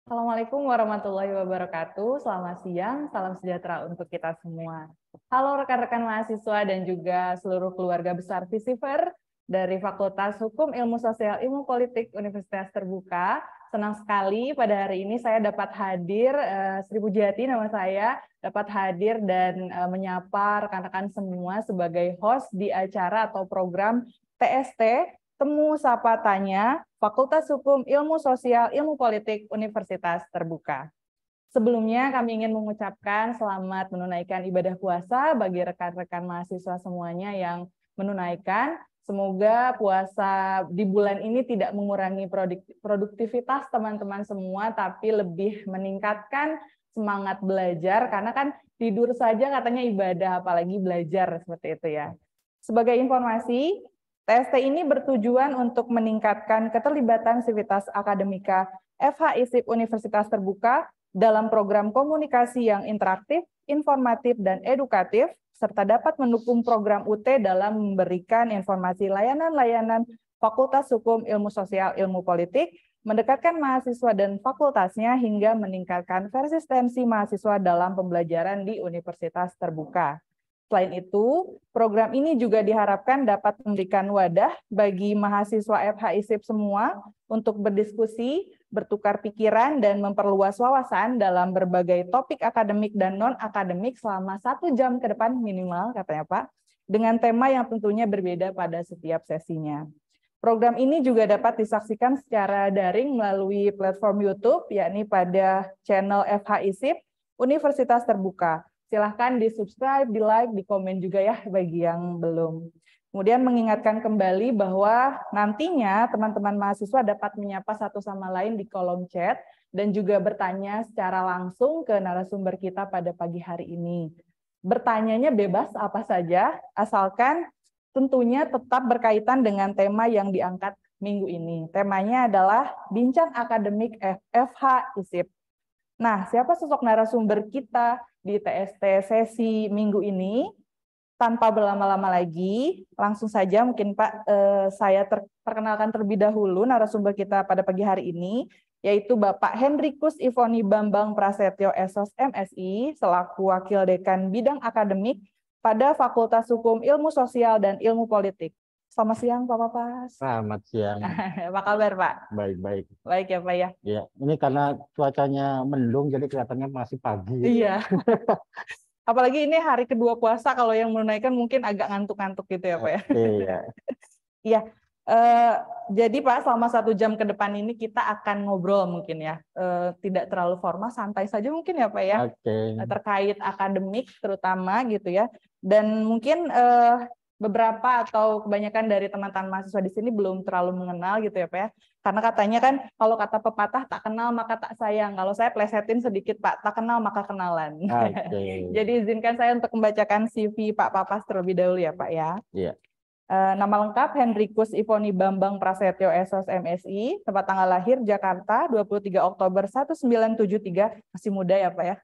Assalamualaikum warahmatullahi wabarakatuh. Selamat siang, salam sejahtera untuk kita semua. Halo rekan-rekan mahasiswa dan juga seluruh keluarga besar Visiver dari Fakultas Hukum Ilmu Sosial Ilmu Politik Universitas Terbuka. Senang sekali pada hari ini saya dapat hadir, Sri Pujiati nama saya, dapat hadir dan menyapa rekan-rekan semua sebagai host di acara atau program TST, Temu Sapa Tanya, Fakultas Hukum Ilmu Sosial Ilmu Politik Universitas Terbuka. Sebelumnya kami ingin mengucapkan selamat menunaikan ibadah puasa bagi rekan-rekan mahasiswa semuanya yang menunaikan. Semoga puasa di bulan ini tidak mengurangi produktivitas teman-teman semua, tapi lebih meningkatkan semangat belajar, karena kan tidur saja katanya ibadah, apalagi belajar seperti itu ya. Sebagai informasi, TST ini bertujuan untuk meningkatkan keterlibatan sivitas akademika FH/ISIP Universitas Terbuka dalam program komunikasi yang interaktif, informatif, dan edukatif, serta dapat mendukung program UT dalam memberikan informasi layanan-layanan Fakultas Hukum Ilmu Sosial Ilmu Politik, mendekatkan mahasiswa dan fakultasnya hingga meningkatkan persistensi mahasiswa dalam pembelajaran di Universitas Terbuka. Selain itu, program ini juga diharapkan dapat memberikan wadah bagi mahasiswa FH/ISIP semua untuk berdiskusi, bertukar pikiran, dan memperluas wawasan dalam berbagai topik akademik dan non-akademik selama 1 jam ke depan minimal, katanya Pak, dengan tema yang tentunya berbeda pada setiap sesinya. Program ini juga dapat disaksikan secara daring melalui platform YouTube, yakni pada channel FH/ISIP Universitas Terbuka. Silahkan di-subscribe, di-like, di-komen juga ya bagi yang belum. Kemudian mengingatkan kembali bahwa nantinya teman-teman mahasiswa dapat menyapa satu sama lain di kolom chat dan juga bertanya secara langsung ke narasumber kita pada pagi hari ini. Bertanyanya bebas apa saja, asalkan tentunya tetap berkaitan dengan tema yang diangkat minggu ini. Temanya adalah Bincang Akademik FH/ISIP. Nah, siapa sosok narasumber kita di TST sesi minggu ini? Tanpa berlama-lama lagi, langsung saja mungkin Pak, saya perkenalkan terlebih dahulu narasumber kita pada pagi hari ini, yaitu Bapak Hendrikus Ivoni Bambang Prasetyo SOS MSI, selaku Wakil Dekan Bidang Akademik pada Fakultas Hukum Ilmu Sosial dan Ilmu Politik. Selamat siang Pak. Selamat siang. Apa kabar Pak? Baik-baik. Baik ya Pak ya? Ya, ini karena cuacanya mendung jadi kelihatannya masih pagi. Iya. Apalagi ini hari kedua puasa, kalau yang menunaikan mungkin agak ngantuk-ngantuk gitu ya Pak ya? Iya. Iya. Jadi Pak, selama 1 jam ke depan ini kita akan ngobrol mungkin ya. Tidak terlalu formal, santai saja mungkin ya Pak ya? Oke. Terkait akademik terutama gitu ya. Dan mungkin beberapa atau kebanyakan dari teman-teman mahasiswa di sini belum terlalu mengenal gitu ya Pak ya. Karena katanya kan kalau kata pepatah tak kenal maka tak sayang. Kalau saya plesetin sedikit Pak, tak kenal maka kenalan. Oke. Jadi izinkan saya untuk membacakan CV Pak Papas terlebih dahulu ya Pak ya. Iya. Nama lengkap Hendrikus Ivoni Bambang Prasetyo SOS MSI, tempat tanggal lahir Jakarta 23 Oktober 1973, masih muda ya Pak ya.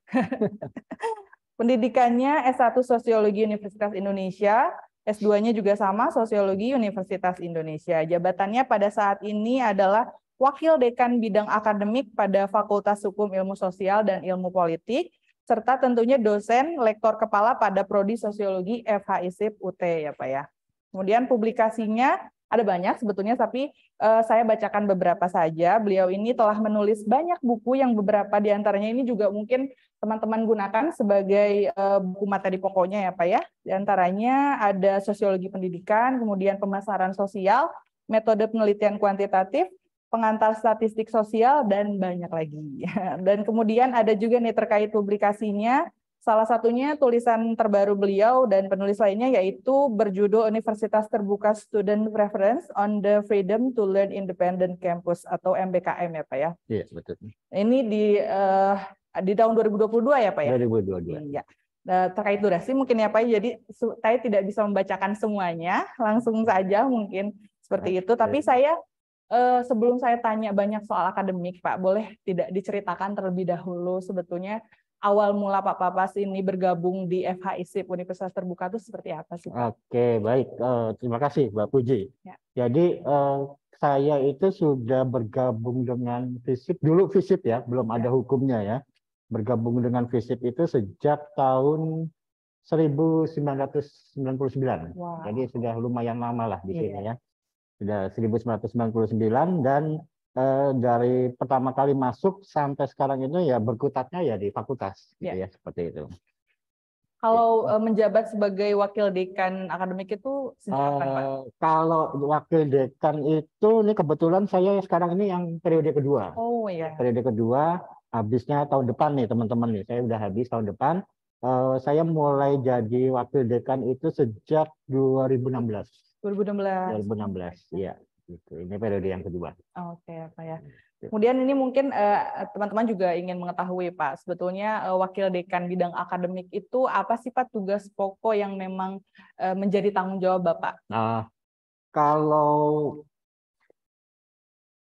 Pendidikannya S1 Sosiologi Universitas Indonesia, S2-nya juga sama, Sosiologi Universitas Indonesia. Jabatannya pada saat ini adalah Wakil Dekan Bidang Akademik pada Fakultas Hukum Ilmu Sosial dan Ilmu Politik, serta tentunya dosen lektor kepala pada Prodi Sosiologi FH/ISIP UT ya Pak ya. Kemudian publikasinya ada banyak sebetulnya, tapi saya bacakan beberapa saja. Beliau ini telah menulis banyak buku yang beberapa diantaranya ini juga mungkin teman-teman gunakan sebagai buku materi pokoknya ya Pak ya. Di antaranya ada Sosiologi Pendidikan, kemudian Pemasaran Sosial, Metode Penelitian Kuantitatif, Pengantar Statistik Sosial, dan banyak lagi. Dan kemudian ada juga nih terkait publikasinya, salah satunya tulisan terbaru beliau dan penulis lainnya yaitu berjudul Universitas Terbuka Student Preference on the Freedom to Learn Independent Campus atau MBKM ya Pak ya. Iya, betul. Ini di tahun 2022 ya Pak ya? 2022. Iya. Terkait durasi mungkin ya Pak, jadi saya tidak bisa membacakan semuanya, langsung saja mungkin seperti itu. Tapi saya sebelum saya tanya banyak soal akademik Pak, boleh tidak diceritakan terlebih dahulu sebetulnya awal mula Pak Papas ini bergabung di FH/ISIP Universitas Terbuka itu seperti apa sih Pak? Oke, baik. Terima kasih Mbak Puji. Ya. Jadi saya itu sudah bergabung dengan FISIP, dulu FISIP ya, belum ada hukumnya ya. Bergabung dengan FISIP itu sejak tahun 1999. Wow. Jadi sudah lumayan lama lah di sini ya. Sudah 1999 dan dari pertama kali masuk sampai sekarang itu ya berkutatnya ya di fakultas gitu ya, seperti itu. Kalau menjabat sebagai wakil dekan akademik itu sejak kapan, Pak? Kalau wakil dekan itu, ini kebetulan saya sekarang ini yang periode kedua. Oh iya. Periode kedua, habisnya tahun depan nih teman-teman nih. Saya udah habis tahun depan. Saya mulai jadi wakil dekan itu sejak 2016. 2016, iya. Gitu. Ini periode yang kedua. Oke, Pak ya. Kemudian ini mungkin teman-teman juga ingin mengetahui, Pak, sebetulnya wakil dekan bidang akademik itu apa sih, Pak, tugas pokok yang memang menjadi tanggung jawab Bapak? Nah, kalau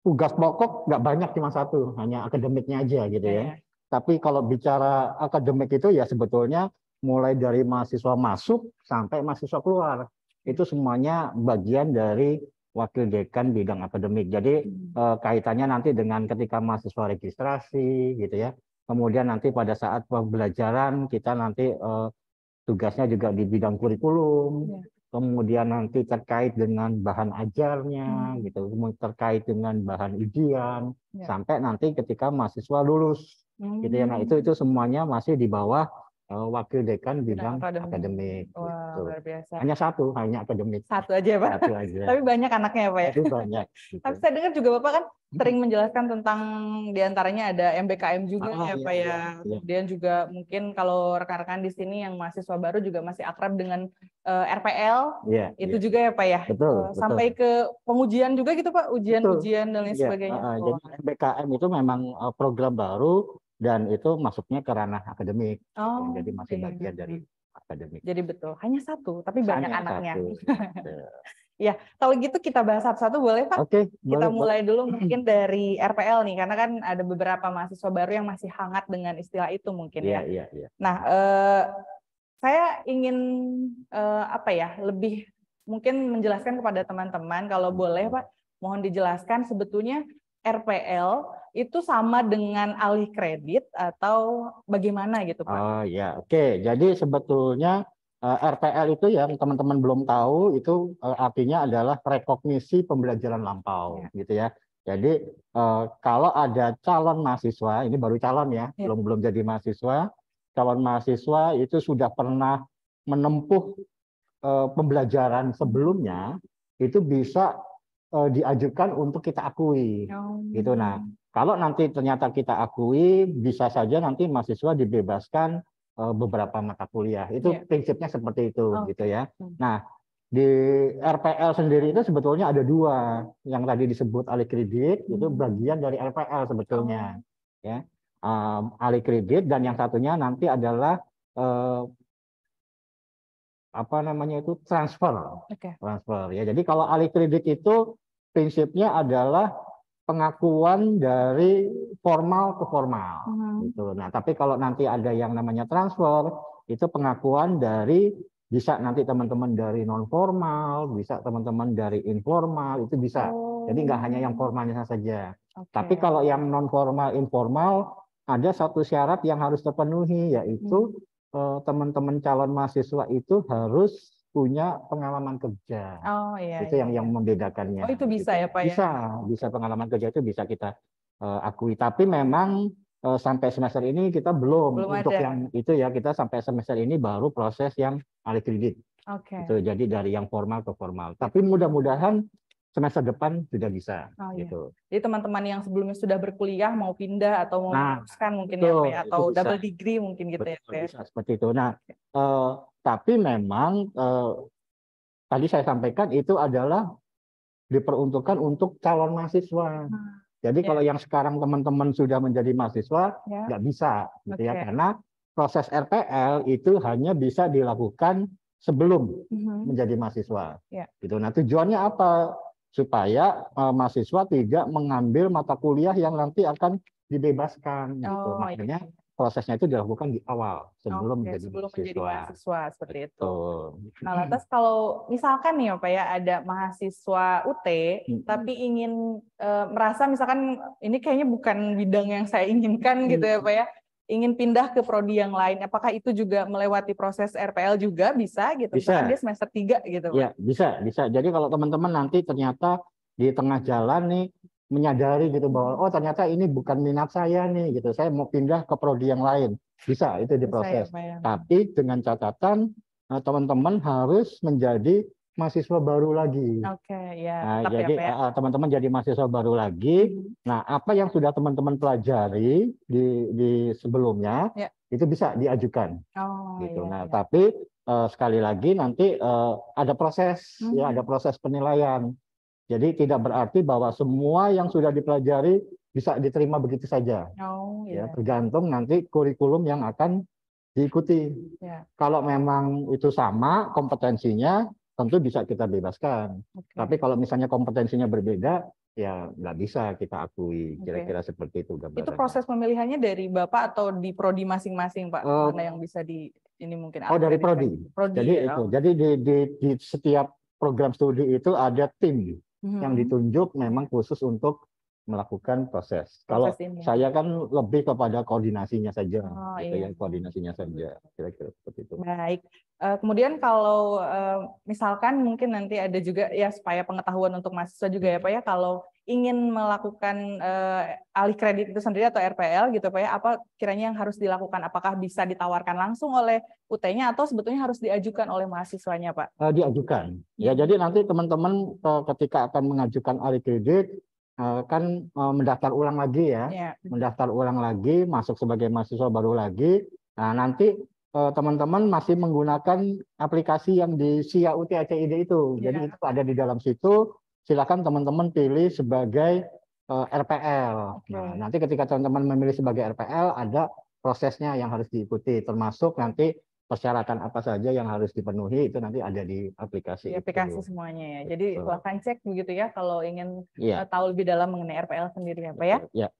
tugas pokok nggak banyak, cuma satu, hanya akademiknya aja gitu ya. Tapi kalau bicara akademik itu ya sebetulnya mulai dari mahasiswa masuk sampai mahasiswa keluar. Itu semuanya bagian dari wakil dekan bidang akademik. Jadi kaitannya nanti dengan ketika mahasiswa registrasi gitu ya. Kemudian nanti pada saat pembelajaran kita nanti tugasnya juga di bidang kurikulum. Kemudian nanti terkait dengan bahan ajarnya gitu, terkait dengan bahan ujian sampai nanti ketika mahasiswa lulus gitu ya. Nah, itu semuanya masih di bawah wakil dekan bidang akademik. Wah, luar biasa. Hanya satu, hanya akademik. Satu aja, Pak. Satu aja. Tapi banyak anaknya ya, Pak ya? Itu banyak. Gitu. Tapi saya dengar juga Bapak kan sering menjelaskan tentang diantaranya ada MBKM juga ya, Pak ya. Kemudian juga mungkin kalau rekan-rekan di sini yang mahasiswa baru juga masih akrab dengan RPL. Itu juga ya, Pak ya? Betul. Sampai ke pengujian juga gitu, Pak? Ujian-ujian dan lain sebagainya. Jadi MBKM itu memang program baru dan itu masuknya ke ranah akademik. Jadi masih bagian dari akademik. Jadi betul, hanya satu, tapi banyak anaknya. Ya, kalau gitu kita bahas satu-satu boleh, Pak? Oke, kita mulai dulu mungkin dari RPL nih, karena kan ada beberapa mahasiswa baru yang masih hangat dengan istilah itu mungkin ya. Nah, saya ingin lebih mungkin menjelaskan kepada teman-teman, kalau boleh Pak, mohon dijelaskan sebetulnya RPL itu sama dengan alih kredit atau bagaimana gitu, Pak? Oh ya, oke. Jadi sebetulnya RPL itu yang teman-teman belum tahu itu artinya adalah rekognisi pembelajaran lampau, gitu ya. Jadi kalau ada calon mahasiswa, ini baru calon ya, belum jadi mahasiswa, calon mahasiswa itu sudah pernah menempuh pembelajaran sebelumnya, itu bisa diajukan untuk kita akui, gitu. Nah, kalau nanti ternyata kita akui, bisa saja nanti mahasiswa dibebaskan beberapa mata kuliah. Itu prinsipnya seperti itu, gitu ya. Nah, di RPL sendiri itu sebetulnya ada dua, yang tadi disebut alih kredit, itu bagian dari RPL sebetulnya, ya. Alih kredit, dan yang satunya nanti adalah transfer. Transfer ya. Jadi kalau alih kredit itu prinsipnya adalah pengakuan dari formal ke formal gitu. Nah, tapi kalau nanti ada yang namanya transfer, itu pengakuan dari bisa nanti teman-teman dari non formal, bisa teman-teman dari informal, itu bisa. Jadi nggak hanya yang formalnya saja. Tapi kalau yang non formal, informal, ada satu syarat yang harus terpenuhi, yaitu teman-teman calon mahasiswa itu harus punya pengalaman kerja. Itu yang membedakannya. Oh, itu bisa ya, Pak ya? Bisa pengalaman kerja itu bisa kita akui. Tapi memang sampai semester ini kita belum untuk ada. Yang itu ya, kita sampai semester ini baru proses yang alih kredit. Itu jadi dari yang formal ke formal. Tapi mudah-mudahan semester depan sudah bisa. Gitu. Jadi teman-teman yang sebelumnya sudah berkuliah mau pindah atau mau meneruskan mungkin ya, Pak ya, atau double degree mungkin gitu ya, Pak ya. Bisa seperti itu. Nah, tapi memang tadi saya sampaikan itu adalah diperuntukkan untuk calon mahasiswa. Jadi kalau yang sekarang teman-teman sudah menjadi mahasiswa nggak bisa, gitu ya, karena proses RPL itu hanya bisa dilakukan sebelum menjadi mahasiswa. Gitu. Nah, tujuannya apa? Supaya mahasiswa tidak mengambil mata kuliah yang nanti akan dibebaskan. Gitu. Makanya prosesnya itu dilakukan di awal sebelum menjadi sebelum menjadi mahasiswa. mahasiswa seperti itu. Betul. Nah, lantas kalau misalkan nih ya Pak ya, ada mahasiswa UT tapi ingin merasa misalkan ini kayaknya bukan bidang yang saya inginkan gitu ya Pak ya, ingin pindah ke prodi yang lain, apakah itu juga melewati proses RPL juga bisa gitu? Bisa. Misalkan dia semester 3 gitu Pak? Ya, bisa. Jadi kalau teman-teman nanti ternyata di tengah jalan nih menyadari gitu bahwa oh ternyata ini bukan minat saya nih gitu, saya mau pindah ke prodi yang lain, bisa itu diproses. Bisa, ya, tapi dengan catatan teman-teman harus menjadi mahasiswa baru lagi. Ya. Nah, jadi teman-teman jadi mahasiswa baru lagi. Nah, apa yang sudah teman-teman pelajari di sebelumnya itu bisa diajukan gitu. Nah, tapi sekali lagi nanti ada proses ya, ada proses penilaian. Jadi tidak berarti bahwa semua yang sudah dipelajari bisa diterima begitu saja. Ya, tergantung nanti kurikulum yang akan diikuti. Kalau memang itu sama kompetensinya, tentu bisa kita bebaskan. Tapi kalau misalnya kompetensinya berbeda, ya nggak bisa kita akui. Kira-kira seperti itu gambarannya. Itu proses pemilihannya dari Bapak atau di prodi masing-masing, Pak? Mana yang bisa ini mungkin? Dari prodi. Jadi itu. Jadi di setiap program studi itu ada tim yang ditunjuk memang khusus untuk melakukan proses. Kalau saya kan lebih kepada koordinasinya saja, koordinasinya saja, kira-kira seperti itu. Baik. Kemudian kalau misalkan mungkin nanti ada juga ya supaya pengetahuan untuk mahasiswa juga ya Pak ya, kalau ingin melakukan alih kredit itu sendiri atau RPL gitu Pak ya, apa kiranya yang harus dilakukan? Apakah bisa ditawarkan langsung oleh UT-nya atau sebetulnya harus diajukan oleh mahasiswanya Pak? Diajukan. Ya, jadi nanti teman-teman ketika akan mengajukan alih kredit kan mendaftar ulang lagi ya, mendaftar ulang lagi, masuk sebagai mahasiswa baru lagi. Nah, nanti teman-teman masih menggunakan aplikasi yang di SIA UT ACID itu. Jadi itu ada di dalam situ, silakan teman-teman pilih sebagai RPL. Nah, nanti ketika teman-teman memilih sebagai RPL, ada prosesnya yang harus diikuti, termasuk nanti persyaratan apa saja yang harus dipenuhi itu nanti ada di aplikasi. Di aplikasi itu semuanya ya. Jadi silahkan cek begitu ya kalau ingin tahu lebih dalam mengenai RPL sendiri ya Pak ya.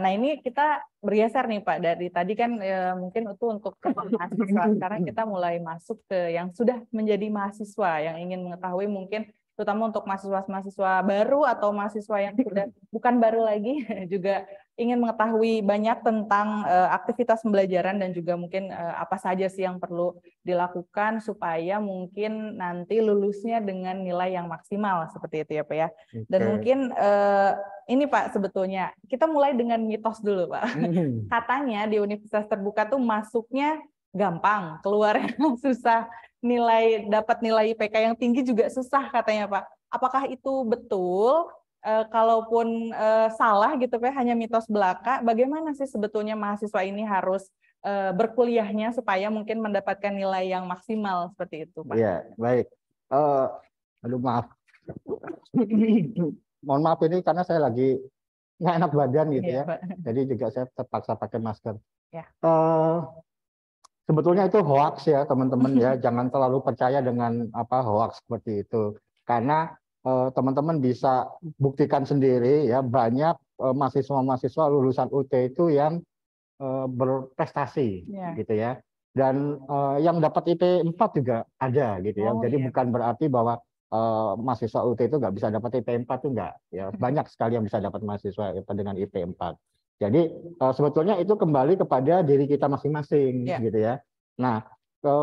Nah ini kita bergeser nih Pak, dari tadi kan mungkin itu untuk mahasiswa. Sekarang kita mulai masuk ke yang sudah menjadi mahasiswa yang ingin mengetahui mungkin terutama untuk mahasiswa-mahasiswa baru atau mahasiswa yang sudah bukan baru lagi juga ingin mengetahui banyak tentang aktivitas pembelajaran dan juga mungkin apa saja sih yang perlu dilakukan supaya mungkin nanti lulusnya dengan nilai yang maksimal seperti itu ya Pak ya. Dan mungkin ini Pak sebetulnya kita mulai dengan mitos dulu Pak. Katanya di universitas terbuka tuh masuknya gampang, keluarnya susah, dapat nilai IPK yang tinggi juga susah katanya Pak. Apakah itu betul? Kalaupun salah gitu Pak, hanya mitos belaka, bagaimana sih sebetulnya mahasiswa ini harus berkuliahnya supaya mungkin mendapatkan nilai yang maksimal seperti itu Pak? Iya, baik. Aduh maaf. Mohon maaf ini karena saya lagi nggak enak badan gitu ya. Pak. Jadi juga saya terpaksa pakai masker. Sebetulnya itu hoax ya teman-teman ya, jangan terlalu percaya dengan hoax seperti itu. Karena teman-teman bisa buktikan sendiri ya, banyak mahasiswa-mahasiswa lulusan UT itu yang berprestasi gitu ya. Dan yang dapat IP 4 juga ada gitu ya. Jadi bukan berarti bahwa mahasiswa UT itu nggak bisa dapat IP 4 itu enggak ya. Banyak sekali yang bisa dapat mahasiswa dengan IP 4. Jadi sebetulnya itu kembali kepada diri kita masing-masing gitu ya. Nah,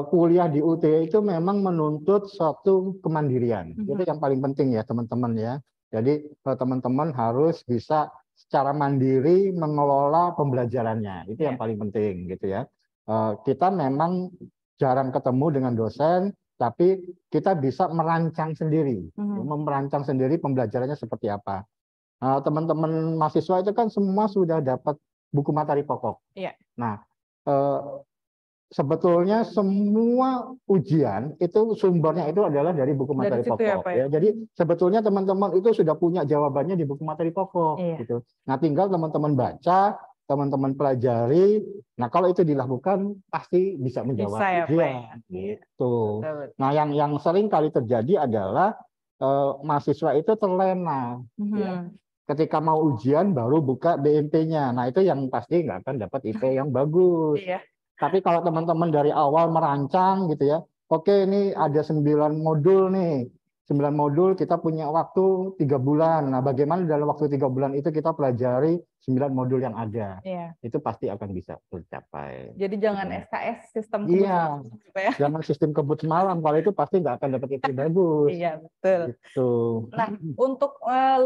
kuliah di UT itu memang menuntut suatu kemandirian. Itu yang paling penting ya teman-teman ya. Jadi teman-teman harus bisa secara mandiri mengelola pembelajarannya. Itu yang paling penting gitu ya. Kita memang jarang ketemu dengan dosen, tapi kita bisa merancang sendiri, merancang sendiri pembelajarannya seperti apa. Teman-teman mahasiswa itu kan semua sudah dapat buku materi pokok. Nah, sebetulnya semua ujian itu sumbernya itu adalah dari buku materi pokok. Ya. Jadi sebetulnya teman-teman itu sudah punya jawabannya di buku materi pokok. Gitu. Nah, tinggal teman-teman baca, teman-teman pelajari. Nah, kalau itu dilakukan pasti bisa menjawab ujian. Gitu. Nah, yang sering kali terjadi adalah mahasiswa itu terlena. Ya. ketika mau ujian baru buka BMP-nya. Nah, itu yang pasti nggak akan dapat IP yang bagus. Iya. Tapi kalau teman-teman dari awal merancang gitu ya, oke ini ada 9 modul nih. 9 modul kita punya waktu 3 bulan. Nah, bagaimana dalam waktu 3 bulan itu kita pelajari 9 modul yang ada. Iya. Itu pasti akan bisa tercapai. Jadi jangan SKS sistem kebut Iya, ya. jangan sistem kebut semalam. Kalau itu pasti nggak akan dapat IP bagus. Iya, betul. Gitu. Nah, untuk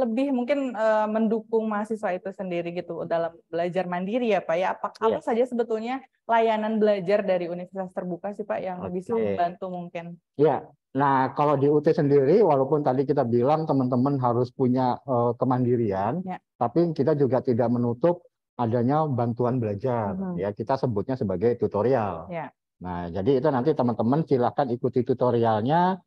lebih mungkin mendukung mahasiswa itu sendiri gitu dalam belajar mandiri ya Pak ya, apa saja sebetulnya layanan belajar dari Universitas Terbuka sih Pak yang bisa membantu mungkin? Ya, nah kalau di UT sendiri, walaupun tadi kita bilang teman-teman harus punya kemandirian, tapi kita juga tidak menutup adanya bantuan belajar. Ya, kita sebutnya sebagai tutorial. Nah, jadi itu nanti teman-teman silakan ikuti tutorialnya.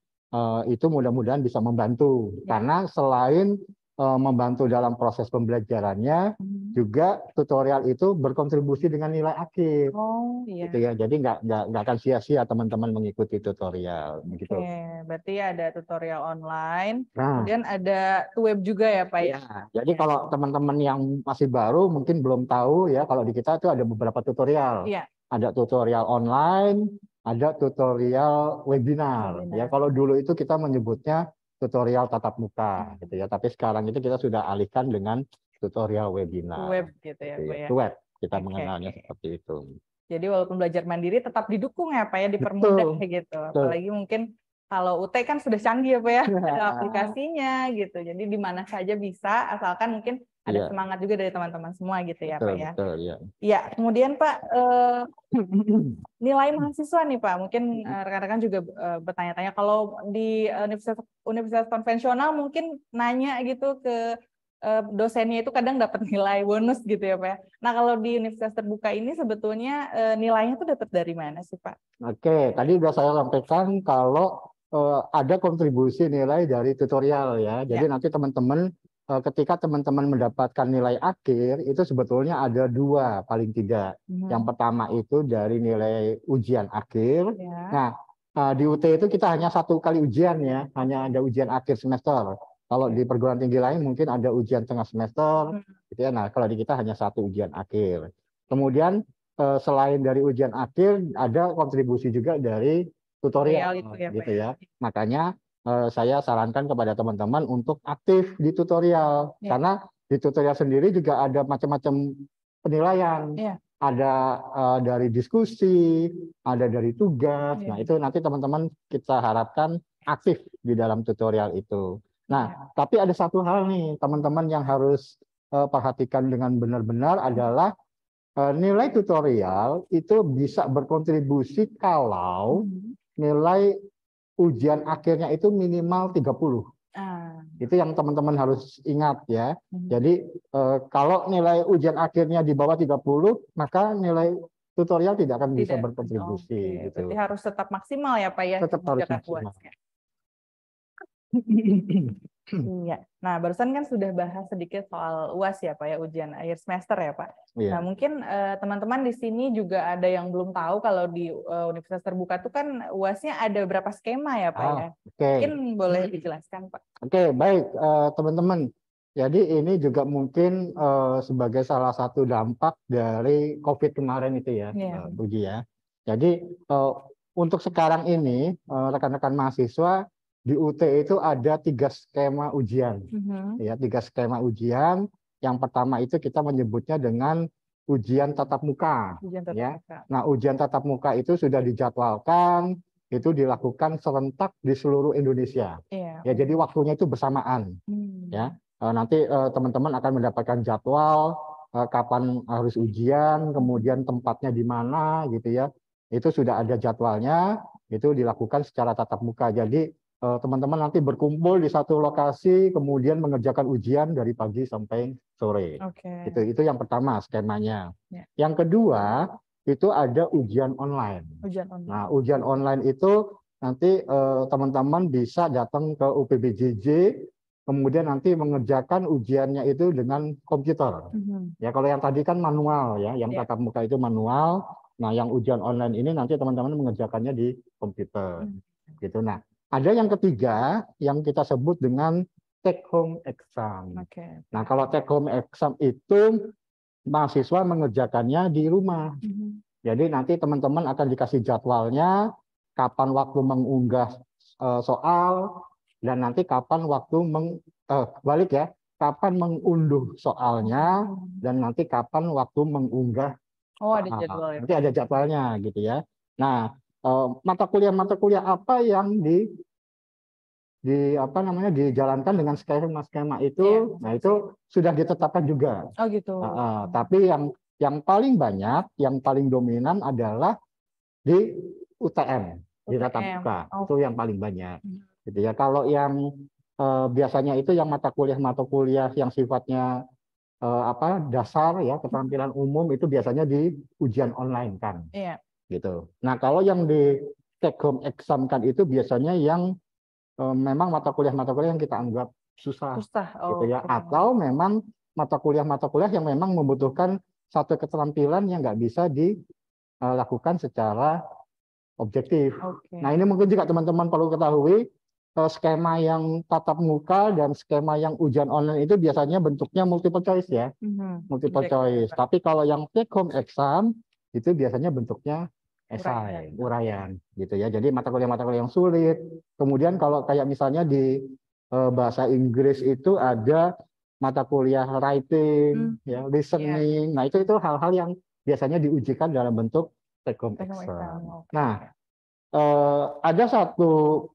Itu mudah-mudahan bisa membantu. Karena selain membantu dalam proses pembelajarannya, juga tutorial itu berkontribusi dengan nilai akhir. Oh iya. Gitu ya. Jadi nggak akan sia-sia teman-teman mengikuti tutorial. Gitu. Oke, berarti ada tutorial online, kemudian ada web juga ya Pak ya? Jadi kalau teman-teman yang masih baru mungkin belum tahu ya, kalau di kita itu ada beberapa tutorial. Ada tutorial online, ada tutorial webinar. Ya, kalau dulu itu kita menyebutnya tutorial tatap muka gitu ya, tapi sekarang itu kita sudah alihkan dengan tutorial webinar. Web gitu ya Pak ya. Web kita mengenalnya seperti itu. Jadi walaupun belajar mandiri tetap didukung ya Pak ya, dipermudah gitu. Apalagi mungkin kalau UT kan sudah canggih ya Pak ya, ada aplikasinya gitu. Jadi di mana saja bisa, asalkan mungkin ada semangat juga dari teman-teman semua gitu ya Pak ya. Iya, kemudian Pak, nilai mahasiswa nih Pak, mungkin rekan-rekan juga bertanya-tanya, kalau di universitas konvensional mungkin nanya gitu ke dosennya itu kadang dapat nilai bonus gitu ya Pak. Nah kalau di Universitas Terbuka ini sebetulnya nilainya itu dapat dari mana sih Pak? Oke, tadi sudah saya sampaikan kalau ada kontribusi nilai dari tutorial ya. Jadi nanti teman-teman ketika teman-teman mendapatkan nilai akhir itu sebetulnya ada dua paling tidak. Yang pertama itu dari nilai ujian akhir. Nah di UT itu kita hanya 1 kali ujian ya, hanya ada ujian akhir semester. Kalau di perguruan tinggi lain mungkin ada ujian tengah semester, gitu ya. Nah, kalau di kita hanya 1 ujian akhir. Kemudian selain dari ujian akhir, ada kontribusi juga dari tutorial, gitu ya. Makanya saya sarankan kepada teman-teman untuk aktif di tutorial, karena di tutorial sendiri juga ada macam-macam penilaian. Ada dari diskusi, ada dari tugas. Nah, itu nanti teman-teman kita harapkan aktif di dalam tutorial itu. Nah, tapi ada satu hal nih teman-teman yang harus perhatikan dengan benar-benar adalah nilai tutorial itu bisa berkontribusi kalau nilai ujian akhirnya itu minimal 30. Itu yang teman-teman harus ingat ya. Jadi kalau nilai ujian akhirnya di bawah 30, maka nilai tutorial tidak akan bisa berkontribusi. Gitu. Berarti harus tetap maksimal ya Pak ya? Tetap harus maksimal. Iya. Nah, barusan kan sudah bahas sedikit soal UAS ya Pak ya, ujian akhir semester ya Pak. Nah, mungkin teman-teman di sini juga ada yang belum tahu kalau di Universitas Terbuka itu kan UAS-nya ada berapa skema ya Pak ya. Mungkin boleh dijelaskan Pak. Oke, baik teman-teman. Jadi ini juga mungkin sebagai salah satu dampak dari COVID kemarin itu ya, Puji ya. Jadi untuk sekarang ini rekan-rekan mahasiswa di UT itu ada 3 skema ujian, ya 3 skema ujian. Yang pertama itu kita menyebutnya dengan ujian tatap muka. Nah, ujian tatap muka itu sudah dijadwalkan, itu dilakukan serentak di seluruh Indonesia. Ya, jadi waktunya itu bersamaan. Ya, nanti teman-teman akan mendapatkan jadwal kapan harus ujian, kemudian tempatnya di mana, gitu ya. Itu sudah ada jadwalnya, itu dilakukan secara tatap muka. Jadi teman-teman nanti berkumpul di satu lokasi, kemudian mengerjakan ujian dari pagi sampai sore. Itu yang pertama skemanya. Yang kedua itu ada ujian online. Nah, ujian online itu nanti teman-teman bisa datang ke UPBJJ, kemudian nanti mengerjakan ujiannya itu dengan komputer. Ya, kalau yang tadi kan manual ya, yang tatap muka itu manual. Nah, yang ujian online ini nanti teman-teman mengerjakannya di komputer. Gitu. Nah, ada yang ketiga yang kita sebut dengan take home exam. Oke. Nah, kalau take home exam itu mahasiswa mengerjakannya di rumah. Jadi nanti teman-teman akan dikasih jadwalnya, kapan waktu mengunggah soal, dan nanti kapan waktu balik ya, kapan mengunduh soalnya, dan nanti kapan waktu mengunggah. Oh, ada jadwal ya. Nanti ada jadwalnya gitu ya. Nah, mata kuliah apa yang apa namanya dijalankan dengan skema itu, nah itu sudah ditetapkan juga. Oh gitu. Tapi yang paling banyak, yang paling dominan adalah di UTM, di tatap muka. Itu yang paling banyak. Gitu ya. Kalau yang biasanya itu yang mata kuliah yang sifatnya dasar ya, keterampilan umum itu biasanya di ujian online kan. Iya. Gitu. Nah, kalau yang di take home exam kan itu biasanya yang memang mata kuliah yang kita anggap susah. Gitu ya. Atau memang mata kuliah yang memang membutuhkan satu keterampilan yang nggak bisa dilakukan secara objektif. Nah, ini mungkin juga teman-teman perlu ketahui, skema yang tatap muka dan skema yang ujian online itu biasanya bentuknya multiple choice ya. Multiple choice. Tapi kalau yang take home exam itu biasanya bentuknya esai, uraian gitu ya. Jadi mata kuliah yang sulit. Kemudian kalau kayak misalnya di bahasa Inggris itu ada mata kuliah writing, ya, listening. Nah, itu hal-hal yang biasanya diujikan dalam bentuk take home exam. Nah, ada satu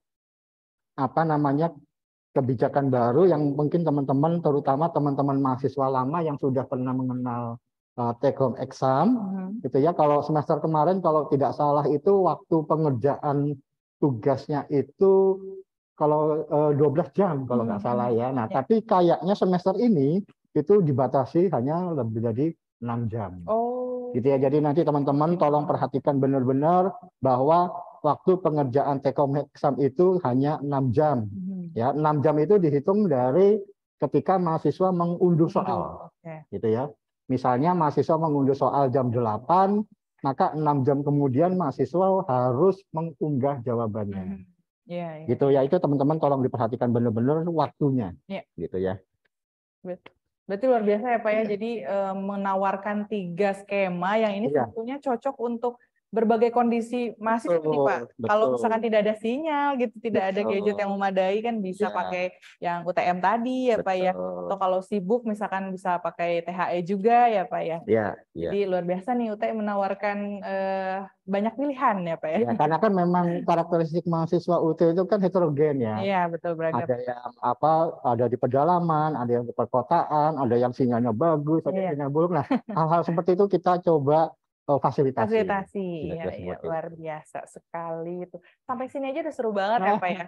kebijakan baru yang mungkin teman-teman, terutama teman-teman mahasiswa lama yang sudah pernah mengenal take home exam, gitu ya. Kalau semester kemarin, kalau tidak salah itu waktu pengerjaan tugasnya itu kalau 12 jam kalau nggak salah ya. Nah, tapi kayaknya semester ini itu dibatasi hanya lebih dari 6 jam. Gitu ya. Jadi nanti teman-teman tolong perhatikan benar-benar bahwa waktu pengerjaan take home exam itu hanya 6 jam. Ya, 6 jam itu dihitung dari ketika mahasiswa mengunduh soal. Gitu ya. Misalnya mahasiswa mengunduh soal jam 8, maka 6 jam kemudian mahasiswa harus mengunggah jawabannya. Gitu ya, itu teman-teman tolong diperhatikan benar-benar waktunya. Gitu ya. Berarti luar biasa ya Pak ya. Jadi menawarkan 3 skema yang ini sebetulnya cocok untuk berbagai kondisi mahasiswa nih Pak. Kalau misalkan tidak ada sinyal gitu, tidak ada gadget yang memadai kan bisa pakai yang UTM tadi ya Pak ya. Atau kalau sibuk misalkan bisa pakai THE juga ya Pak ya. Jadi luar biasa nih UTM menawarkan banyak pilihan ya Pak ya. Karena kan memang karakteristik mahasiswa UT itu kan heterogen ya. Iya betul, beragam. Ada yang ada di pedalaman, ada yang di perkotaan, ada yang sinyalnya bagus, ada yang sinyal buruk. Nah, hal-hal seperti itu kita coba fasilitasi. Ya, luar biasa sekali itu. Sampai sini aja udah seru banget ya Pak ya.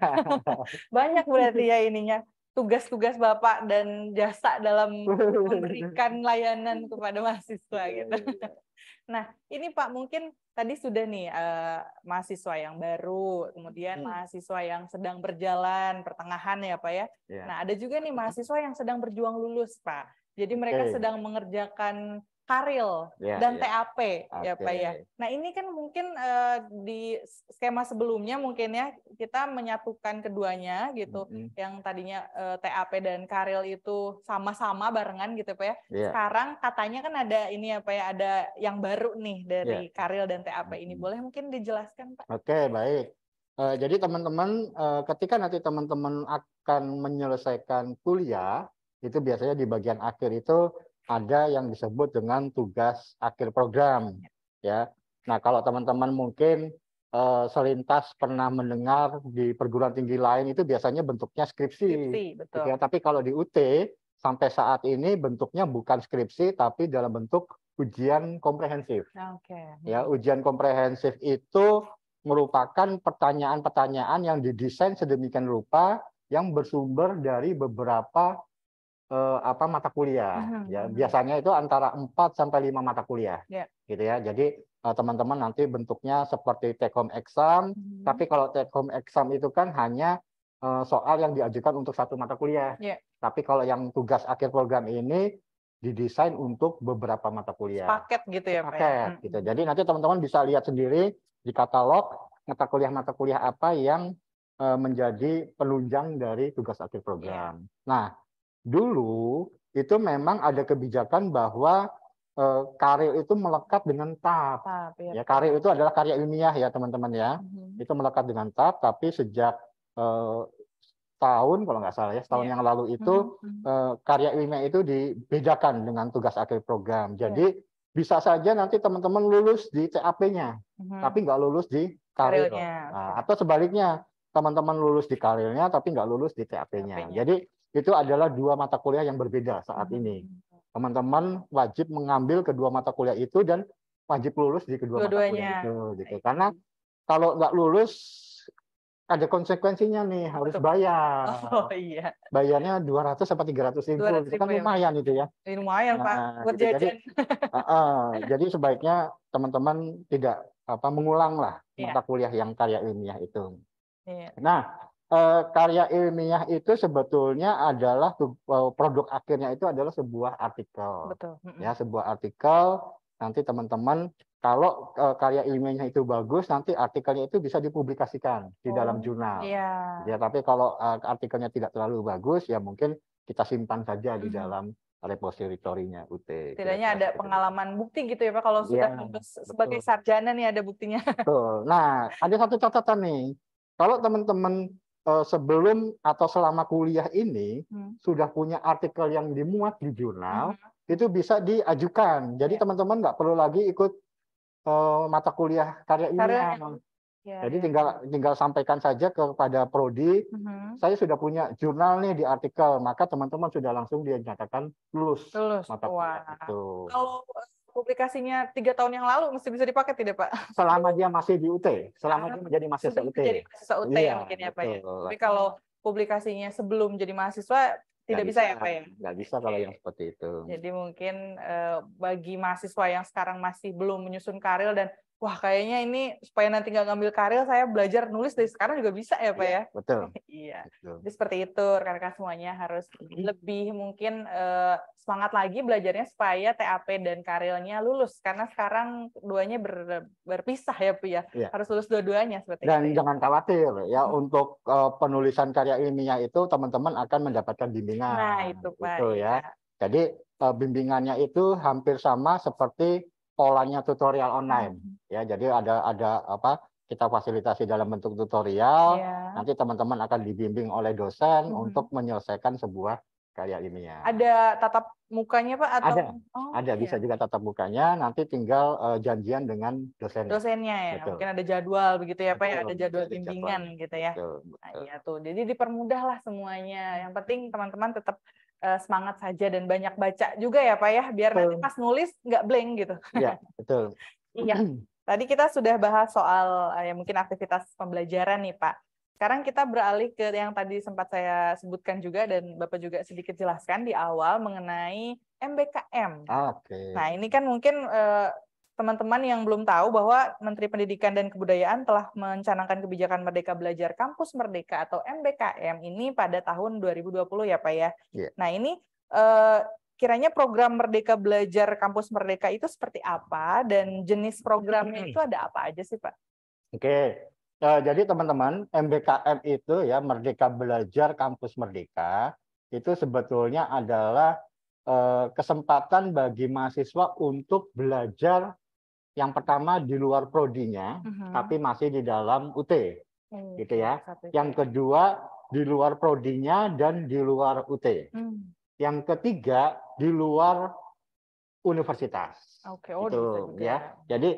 Banyak berarti ya ininya tugas-tugas Bapak dan jasa dalam memberikan layanan kepada mahasiswa gitu. Nah, ini Pak mungkin tadi sudah nih mahasiswa yang baru, kemudian mahasiswa yang sedang berjalan pertengahan ya Pak ya. Nah, ada juga nih mahasiswa yang sedang berjuang lulus Pak. Jadi mereka sedang mengerjakan karil dan TAP ya Pak ya. Nah ini kan mungkin di skema sebelumnya mungkin ya kita menyatukan keduanya gitu. Yang tadinya TAP dan karil itu sama-sama barengan gitu Pak ya. Sekarang katanya kan ada ini ya Pak ya, ada yang baru nih dari karil dan TAP ini. Boleh mungkin dijelaskan Pak? Oke, baik. Jadi teman-teman ketika nanti teman-teman akan menyelesaikan kuliah, itu biasanya di bagian akhir itu ada yang disebut dengan tugas akhir program, ya. Nah, kalau teman-teman mungkin selintas pernah mendengar di perguruan tinggi lain itu biasanya bentuknya skripsi. Betul. Ya, tapi kalau di UT sampai saat ini bentuknya bukan skripsi, tapi dalam bentuk ujian komprehensif. Ya, ujian komprehensif itu merupakan pertanyaan-pertanyaan yang didesain sedemikian rupa yang bersumber dari beberapa mata kuliah. Ya, biasanya itu antara 4 sampai 5 mata kuliah. Gitu ya. Jadi teman-teman nanti bentuknya seperti take home exam, tapi kalau take home exam itu kan hanya soal yang diajukan untuk satu mata kuliah. Tapi kalau yang tugas akhir program ini didesain untuk beberapa mata kuliah. Paket gitu ya Pak. Paket gitu. Jadi nanti teman-teman bisa lihat sendiri di katalog mata kuliah apa yang menjadi penunjang dari tugas akhir program. Nah, dulu itu memang ada kebijakan bahwa karya itu melekat dengan TAP. Ya, karya itu adalah karya ilmiah ya teman-teman ya. Itu melekat dengan TAP, tapi sejak tahun kalau nggak salah ya, setahun yang lalu itu karya ilmiah itu dibedakan dengan tugas akhir program. Jadi bisa saja nanti teman-teman lulus di TAP-nya, tapi nggak lulus di karir. Nah, atau sebaliknya, teman-teman lulus di karirnya tapi nggak lulus di TAP-nya. Jadi itu adalah dua mata kuliah yang berbeda saat ini. Teman-teman wajib mengambil kedua mata kuliah itu dan wajib lulus di kedua mata kuliah itu. Gitu. Karena kalau nggak lulus, ada konsekuensinya nih, harus bayar. Oh iya. Bayarnya 200 sampai 300 ribu, itu kan lumayan itu ya. Lumayan Pak, buat gitu. Jajan. Jadi sebaiknya teman-teman tidak mengulang lah mata kuliah yang karya ilmiah itu. Nah, karya ilmiah itu sebetulnya adalah produk akhirnya itu adalah sebuah artikel. Betul. Ya, sebuah artikel. Nanti teman-teman kalau karya ilmiahnya itu bagus, nanti artikelnya itu bisa dipublikasikan di dalam jurnal. Ya, tapi kalau artikelnya tidak terlalu bagus, ya mungkin kita simpan saja di dalam repositorinya UT. Setidaknya ada pengalaman bukti gitu ya Pak, kalau sudah lulus sebagai sarjana nih ada buktinya. Betul. Nah, ada satu catatan nih. Kalau teman-teman sebelum atau selama kuliah ini sudah punya artikel yang dimuat di jurnal, itu bisa diajukan. Jadi teman-teman nggak perlu lagi ikut mata kuliah karya ilmiah. Jadi tinggal sampaikan saja kepada prodi, saya sudah punya jurnal nih di artikel, maka teman-teman sudah langsung dinyatakan lulus mata kuliah itu. Kalau publikasinya 3 tahun yang lalu mesti bisa dipakai tidak Pak? Selama dia masih di UT, selama dia menjadi mahasiswa UT. Jadi mahasiswa UT ya mungkin ya Pak ya. Tapi kalau publikasinya sebelum jadi mahasiswa tidak bisa ya Pak ya? Nggak bisa kalau yang seperti itu. Jadi mungkin bagi mahasiswa yang sekarang masih belum menyusun karir dan wah kayaknya ini supaya nanti nggak ngambil karir, saya belajar nulis dari sekarang juga bisa ya Pak ya? Betul. Iya. Jadi seperti itu rekan-rekan semuanya harus lebih mungkin semangat lagi belajarnya supaya TAP dan karirnya lulus, karena sekarang keduanya berpisah ya Pak ya. Harus lulus dua-duanya seperti itu. Dan jangan khawatir ya, untuk penulisan karya ilmiah itu teman-teman akan mendapatkan bimbingan. Nah itu Pak. Itu ya. Jadi bimbingannya itu hampir sama seperti polanya tutorial online ya. Jadi ada kita fasilitasi dalam bentuk tutorial. Nanti teman-teman akan dibimbing oleh dosen untuk menyelesaikan sebuah karya ilmiah. Ada tatap mukanya Pak atau ada bisa juga tatap mukanya, nanti tinggal janjian dengan dosennya ya. Betul. Mungkin ada jadwal begitu ya Pak ya, ada jadwal bimbingan gitu ya. Iya tuh. Jadi dipermudah lah semuanya. Yang penting teman-teman tetap semangat saja dan banyak baca juga ya Pak ya, biar nanti pas nulis nggak blank gitu. Iya, betul. Iya. Tadi kita sudah bahas soal ya mungkin aktivitas pembelajaran nih Pak. Sekarang kita beralih ke yang tadi sempat saya sebutkan juga dan Bapak juga sedikit jelaskan di awal mengenai MBKM. Nah, ini kan mungkin teman-teman yang belum tahu bahwa Menteri Pendidikan dan Kebudayaan telah mencanangkan kebijakan Merdeka Belajar Kampus Merdeka atau MBKM ini pada tahun 2020 ya Pak ya. Nah, ini kiranya program Merdeka Belajar Kampus Merdeka itu seperti apa dan jenis programnya itu ada apa aja sih Pak? Jadi teman-teman, MBKM itu ya, Merdeka Belajar Kampus Merdeka, itu sebetulnya adalah kesempatan bagi mahasiswa untuk belajar yang pertama di luar prodinya, tapi masih di dalam UT, gitu ya. Yang kedua di luar prodinya dan di luar UT. Yang ketiga di luar universitas. Itu ya. Jadi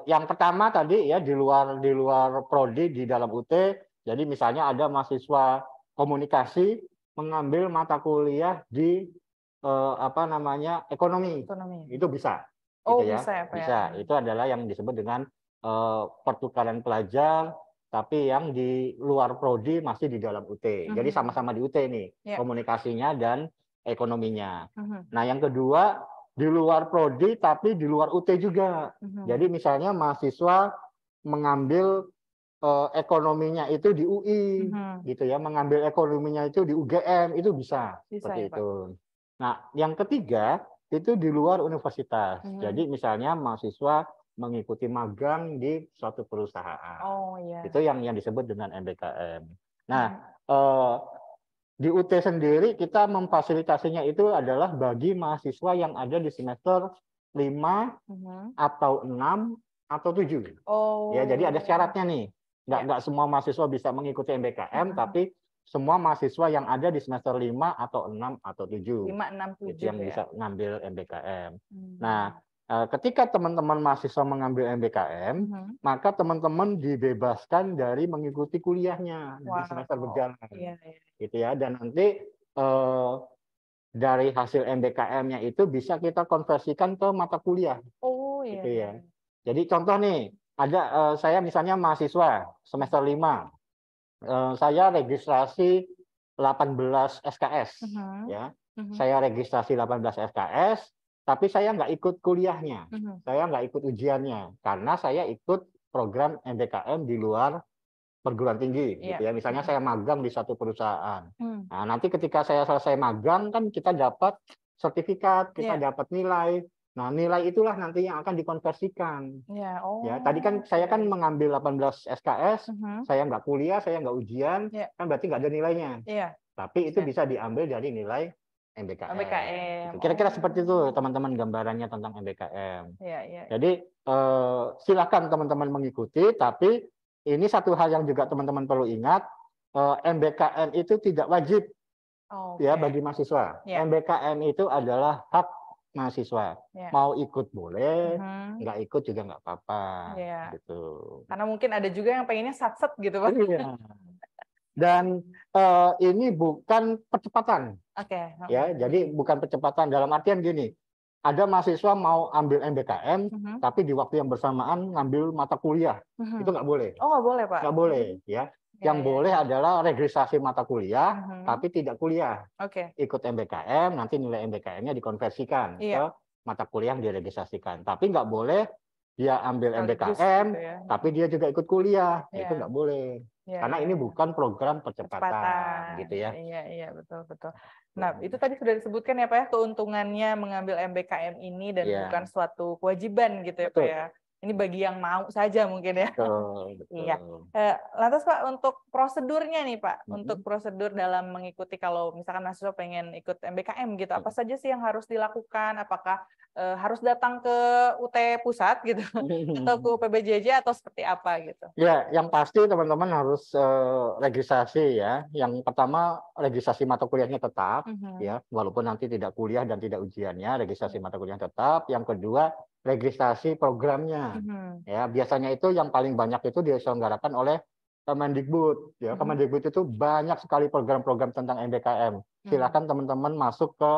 yang pertama tadi ya di luar prodi di dalam UT. Jadi misalnya ada mahasiswa komunikasi mengambil mata kuliah di ekonomi. Itu bisa. Gitu ya. Bisa ya Pak. Bisa. Itu adalah yang disebut dengan pertukaran pelajar, tapi yang di luar prodi masih di dalam UT. Jadi sama-sama di UT nih, komunikasinya dan ekonominya. Nah, yang kedua di luar prodi tapi di luar UT juga. Jadi misalnya mahasiswa mengambil ekonominya itu di UI, gitu ya, mengambil ekonominya itu di UGM, itu bisa seperti itu. Nah, yang ketiga itu di luar universitas. Jadi misalnya mahasiswa mengikuti magang di suatu perusahaan. Oh iya. Itu yang disebut dengan MBKM. Nah, di UT sendiri kita memfasilitasinya itu adalah bagi mahasiswa yang ada di semester 5 atau 6 atau 7. Oh. Ya, jadi ada syaratnya nih. Nggak semua mahasiswa bisa mengikuti MBKM, tapi semua mahasiswa yang ada di semester 5 atau 6 atau 7. 5, 6, 7 itu yang ya. bisa ngambil MBKM. Nah, ketika teman-teman mahasiswa mengambil MBKM, maka teman-teman dibebaskan dari mengikuti kuliahnya di semester berjalan. Gitu ya. Dan nanti dari hasil MBKM-nya itu bisa kita konversikan ke mata kuliah. Oh iya. Gitu ya. Jadi contoh nih, ada saya misalnya mahasiswa semester 5. Saya registrasi 18 SKS ya. Saya registrasi 18 SKS, tapi saya nggak ikut kuliahnya. Saya nggak ikut ujiannya karena saya ikut program MBKM di luar perguruan tinggi gitu ya. Misalnya saya magang di satu perusahaan. Nah, nanti ketika saya selesai magang kan kita dapat sertifikat, kita dapat nilai. Nah, nilai itulah nanti yang akan dikonversikan. Ya, tadi kan saya kan mengambil 18 SKS, saya nggak kuliah, saya nggak ujian, kan berarti nggak ada nilainya. Tapi itu bisa diambil dari nilai MBKM. Gitu. Kira-kira seperti itu teman-teman gambarannya tentang MBKM. Jadi silakan teman-teman mengikuti, tapi ini satu hal yang juga teman-teman perlu ingat, MBKM itu tidak wajib ya bagi mahasiswa. MBKM itu adalah hak mahasiswa. Mau ikut boleh, nggak ikut juga nggak apa-apa. Gitu. Karena mungkin ada juga yang pengennya sat-set gitu Pak. Iya. Dan ini bukan percepatan. Ya, jadi bukan percepatan dalam artian gini. Ada mahasiswa mau ambil MBKM, tapi di waktu yang bersamaan ngambil mata kuliah. Itu nggak boleh. Oh, nggak boleh, Pak? Nggak boleh, ya. Yang boleh adalah registrasi mata kuliah, tapi tidak kuliah. Ikut MBKM, nanti nilai MBKM-nya dikonversikan ke mata kuliah yang diregistrasikan. Tapi nggak boleh dia ambil MBKM, tapi dia juga ikut kuliah. Itu nggak boleh. Karena ini bukan program percepatan, gitu ya. Iya, betul. Nah, itu tadi sudah disebutkan ya Pak ya, keuntungannya mengambil MBKM ini dan bukan suatu kewajiban gitu ya Pak ya. Ini bagi yang mau saja mungkin ya. Betul. Iya. Lantas Pak, untuk prosedurnya nih Pak, untuk prosedur dalam mengikuti kalau misalkan mahasiswa pengen ikut MBKM gitu, apa saja sih yang harus dilakukan? Apakah harus datang ke UT Pusat gitu, atau ke PBJJ atau seperti apa gitu? Ya, yang pasti teman-teman harus registrasi ya. Yang pertama registrasi mata kuliahnya tetap, ya, walaupun nanti tidak kuliah dan tidak ujiannya, registrasi mata kuliah tetap. Yang kedua registrasi programnya. Ya, biasanya itu yang paling banyak itu diselenggarakan oleh Kemendikbud. Ya, Kemendikbud itu banyak sekali program-program tentang MBKM. Silakan teman-teman masuk ke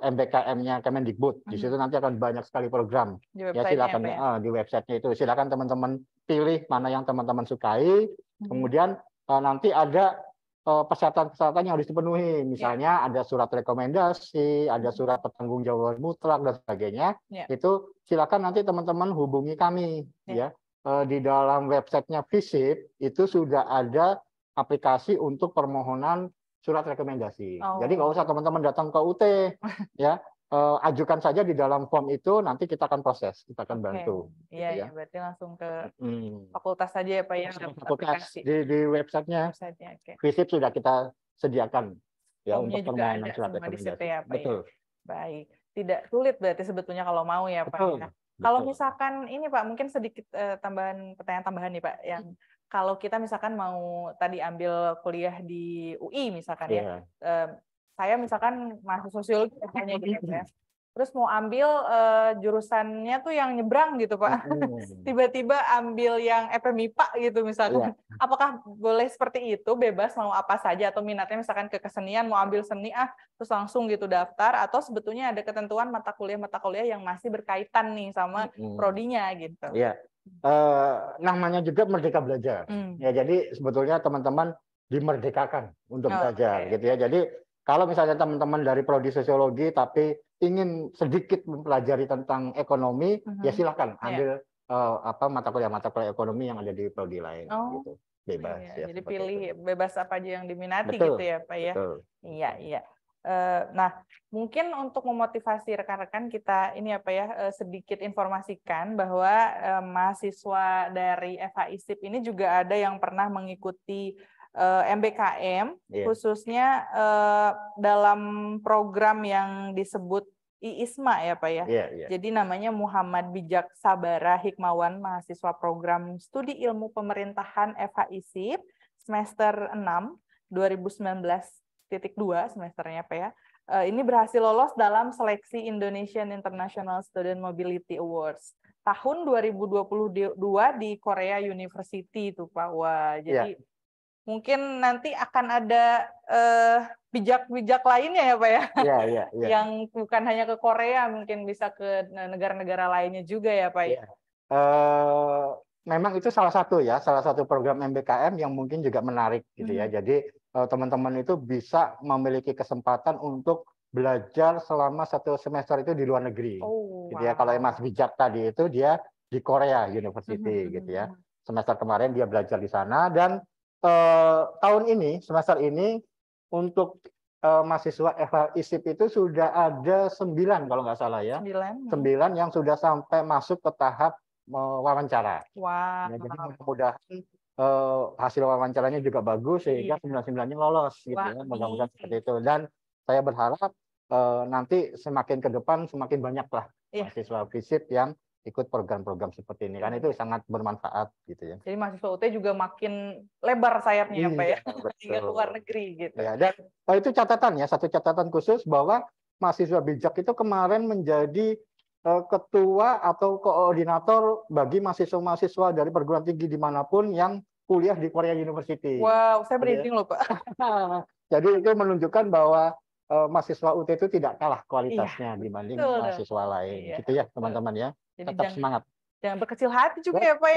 MBKM-nya Kemendikbud. Di situ nanti akan banyak sekali program. Ya, silakan di website-nya itu. Silakan teman-teman pilih mana yang teman-teman sukai. Kemudian nanti ada persyaratan-persyaratan yang harus dipenuhi. Misalnya ada surat rekomendasi, ada surat pertanggungjawaban mutlak dan sebagainya. Itu silakan nanti teman-teman hubungi kami. Ya, di dalam websitenya FISIP itu sudah ada aplikasi untuk permohonan surat rekomendasi. Jadi nggak usah teman-teman datang ke UT, ya. Ajukan saja di dalam form itu, nanti kita akan proses, kita akan bantu. Iya, berarti langsung ke fakultas saja ya Pak ya. Fakultas di websitenya, FISIP sudah kita sediakan ya untuk permohonan surat rekomendasi. Betul. Baik, tidak sulit berarti sebetulnya kalau mau ya Pak ya. Kalau misalkan ini Pak, mungkin sedikit pertanyaan tambahan nih Pak, yang kalau kita misalkan mau tadi ambil kuliah di UI misalkan ya. Saya misalkan mahasiswa sosiologi hanya gitu ya. Terus mau ambil jurusannya tuh yang nyebrang gitu Pak. Tiba-tiba ambil yang FMIPA gitu misalkan. Apakah boleh seperti itu, bebas mau apa saja, atau minatnya misalkan ke kesenian, mau ambil seni terus langsung gitu daftar, atau sebetulnya ada ketentuan mata kuliah yang masih berkaitan nih sama prodinya gitu. Iya. Namanya juga Merdeka Belajar. Ya, jadi sebetulnya teman-teman dimerdekakan untuk belajar gitu ya. Jadi kalau misalnya teman-teman dari prodi sosiologi tapi ingin sedikit mempelajari tentang ekonomi, ya silakan ambil mata kuliah ekonomi yang ada di prodi lain gitu. Bebas ya. Jadi pilih bebas apa aja yang diminati gitu ya Pak ya. Iya. Nah, mungkin untuk memotivasi rekan-rekan kita ini sedikit informasikan bahwa mahasiswa dari FHISIP ini juga ada yang pernah mengikuti MBKM, khususnya dalam program yang disebut IISMA ya Pak ya. Jadi namanya Muhammad Bijak Sabara Hikmawan, mahasiswa program Studi Ilmu Pemerintahan FHISIP semester 6 2019.2 semesternya Pak ya. Ini berhasil lolos dalam seleksi Indonesian International Student Mobility Awards tahun 2022 di Korea University itu Pak. Wah, jadi mungkin nanti akan ada bijak-bijak lainnya ya Pak ya, yang bukan hanya ke Korea, mungkin bisa ke negara-negara lainnya juga ya Pak ya. Memang itu salah satu program MBKM yang mungkin juga menarik gitu ya. Jadi teman-teman itu bisa memiliki kesempatan untuk belajar selama 1 semester itu di luar negeri. Gitu ya. Kalau Mas Bijak tadi itu dia di Korea University gitu ya. Semester kemarin dia belajar di sana, dan tahun ini, semester ini, untuk mahasiswa FHISIP itu sudah ada 9 kalau nggak salah ya. 9 yang sudah sampai masuk ke tahap wawancara. Wah. Ya, jadi mudah-mudahan hasil wawancaranya juga bagus sehingga 9-9-nya lolos gitu ya. Mudah-mudahan seperti itu. Dan saya berharap nanti semakin ke depan semakin banyaklah mahasiswa FHISIP yang ikut program-program seperti ini, kan itu sangat bermanfaat gitu ya. Jadi mahasiswa UT juga makin lebar sayapnya Pak ya, hingga ke luar negeri gitu. Ya, dan itu catatan ya, satu catatan khusus bahwa mahasiswa bijak itu kemarin menjadi ketua atau koordinator bagi mahasiswa-mahasiswa dari perguruan tinggi dimanapun yang kuliah di Korea University. Wow, saya merinding loh Pak. Jadi itu menunjukkan bahwa mahasiswa UT itu tidak kalah kualitasnya dibanding mahasiswa lain, gitu ya teman-teman ya. Jadi tetap semangat. Jangan berkecil hati juga ya Pak.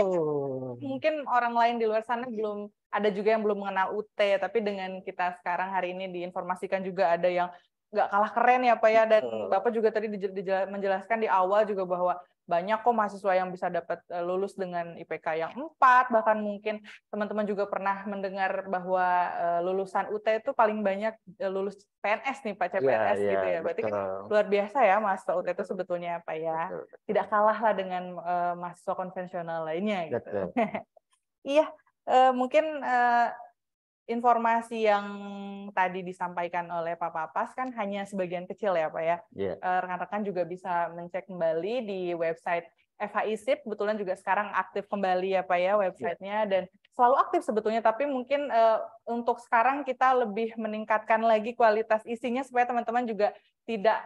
Mungkin orang lain di luar sana belum, ada juga yang belum mengenal UT, tapi dengan kita sekarang hari ini diinformasikan juga ada yang nggak kalah keren ya Pak ya. Dan Bapak juga tadi menjelaskan di awal juga bahwa banyak kok mahasiswa yang bisa dapat lulus dengan IPK yang 4, bahkan mungkin teman-teman juga pernah mendengar bahwa lulusan UT itu paling banyak lulus PNS nih Pak, CPNS gitu ya. Berarti kan luar biasa ya mahasiswa UT itu sebetulnya Pak ya. Tidak kalah lah dengan mahasiswa konvensional lainnya gitu. Iya, mungkin informasi yang tadi disampaikan oleh Pak Papas kan hanya sebagian kecil ya Pak ya. Rekan-rekan juga bisa mencek kembali di website FHISIP, kebetulan juga sekarang aktif kembali ya Pak ya websitenya, dan selalu aktif sebetulnya, tapi mungkin untuk sekarang kita lebih meningkatkan lagi kualitas isinya supaya teman-teman juga tidak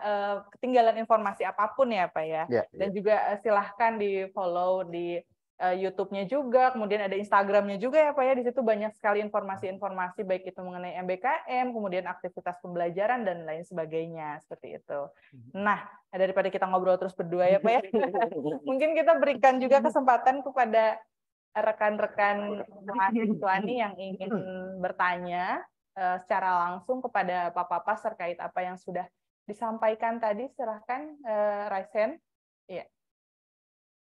ketinggalan informasi apapun ya Pak ya. Dan juga silahkan di follow di YouTube-nya juga, kemudian ada Instagram-nya juga ya Pak ya. Di situ banyak sekali informasi-informasi baik itu mengenai MBKM, kemudian aktivitas pembelajaran dan lain sebagainya seperti itu. Nah, daripada kita ngobrol terus berdua ya Pak ya, mungkin kita berikan juga kesempatan kepada rekan-rekan mahasiswa nih yang ingin bertanya secara langsung kepada Pak Papas terkait apa yang sudah disampaikan tadi. Silahkan raise hand. Iya.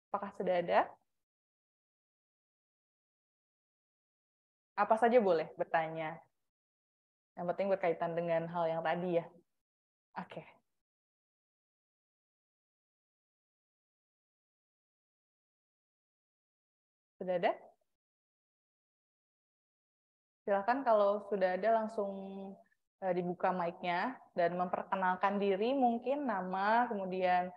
Apakah sudah ada? Apa saja boleh bertanya. Yang penting berkaitan dengan hal yang tadi ya. Oke. Sudah ada? Silakan kalau sudah ada langsung dibuka mic-nya dan memperkenalkan diri, mungkin nama, kemudian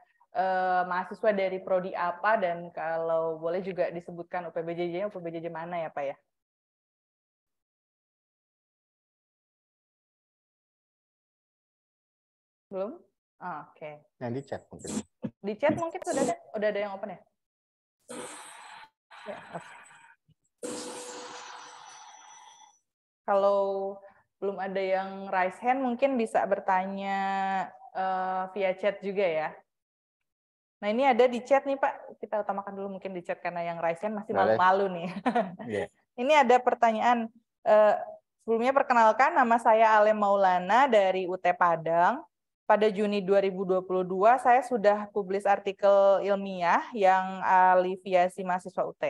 mahasiswa dari prodi apa, dan kalau boleh juga disebutkan UPBJJ-nya, UPBJJ mana ya Pak ya? Belum? Oke. Yang di chat mungkin. Di chat mungkin sudah ada? Udah ada yang open ya? Ya, okay. Kalau belum ada yang raise hand, mungkin bisa bertanya via chat juga ya. Nah, ini ada di chat nih Pak. Kita utamakan dulu mungkin di chat karena yang raise hand masih malu-malu nih. Ini ada pertanyaan. Sebelumnya perkenalkan, nama saya Alem Maulana dari UT Padang. Pada Juni 2022, saya sudah publis artikel ilmiah yang aliviasi mahasiswa UT.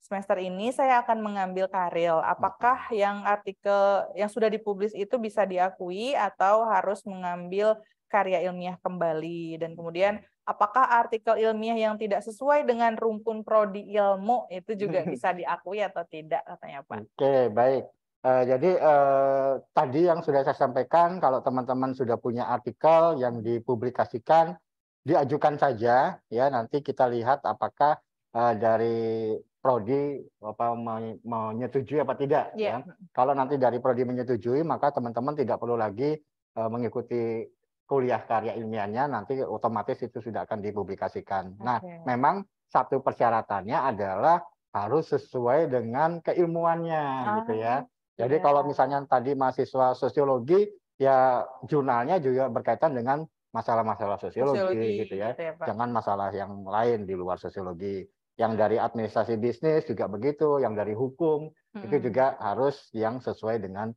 semester ini saya akan mengambil Karil. Apakah yang artikel yang sudah dipublis itu bisa diakui atau harus mengambil karya ilmiah kembali? Dan kemudian apakah artikel ilmiah yang tidak sesuai dengan rumpun prodi ilmu itu juga bisa diakui atau tidak, katanya Pak? Oke, baik. Jadi tadi yang sudah saya sampaikan, kalau teman-teman sudah punya artikel yang dipublikasikan, diajukan saja ya. Nanti kita lihat apakah dari prodi menyetujui apa tidak. Yeah. Ya. Kalau nanti dari prodi menyetujui, maka teman-teman tidak perlu lagi mengikuti kuliah karya ilmiahnya. Nanti otomatis itu sudah akan dipublikasikan. Nah, memang satu persyaratannya adalah harus sesuai dengan keilmuannya gitu ya. Jadi kalau misalnya tadi mahasiswa sosiologi, ya jurnalnya juga berkaitan dengan masalah-masalah sosiologi gitu ya. Jangan masalah yang lain di luar sosiologi. Yang dari administrasi bisnis juga begitu, yang dari hukum itu juga harus yang sesuai dengan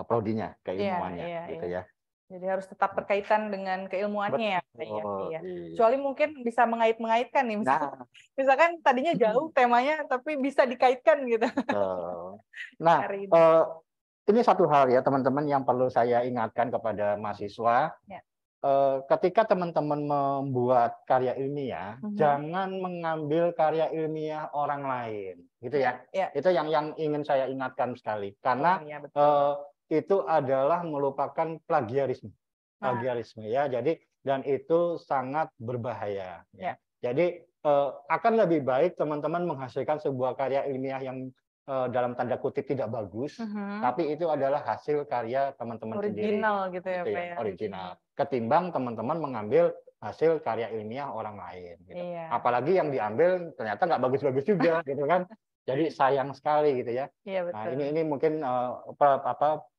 prodinya, keilmuannya gitu ya. Jadi harus tetap berkaitan dengan keilmuannya ya. Iya. Kecuali mungkin bisa mengait-mengaitkan nih. Misalkan tadinya jauh temanya, tapi bisa dikaitkan gitu. Nah, ini satu hal ya teman-teman yang perlu saya ingatkan kepada mahasiswa. Ya. Ketika teman-teman membuat karya ilmiah, jangan mengambil karya ilmiah orang lain, gitu ya. Itu yang ingin saya ingatkan sekali, karena itu adalah merupakan plagiarisme, ya. Jadi dan itu sangat berbahaya. Ya. Jadi akan lebih baik teman-teman menghasilkan sebuah karya ilmiah yang dalam tanda kutip tidak bagus, tapi itu adalah hasil karya teman-teman sendiri, gitu ya, Pak ya. Original. Ketimbang teman-teman mengambil hasil karya ilmiah orang lain. Gitu. Iya. Apalagi yang diambil ternyata nggak bagus-bagus juga, gitu kan? Jadi sayang sekali gitu ya. Iya, betul. Nah ini mungkin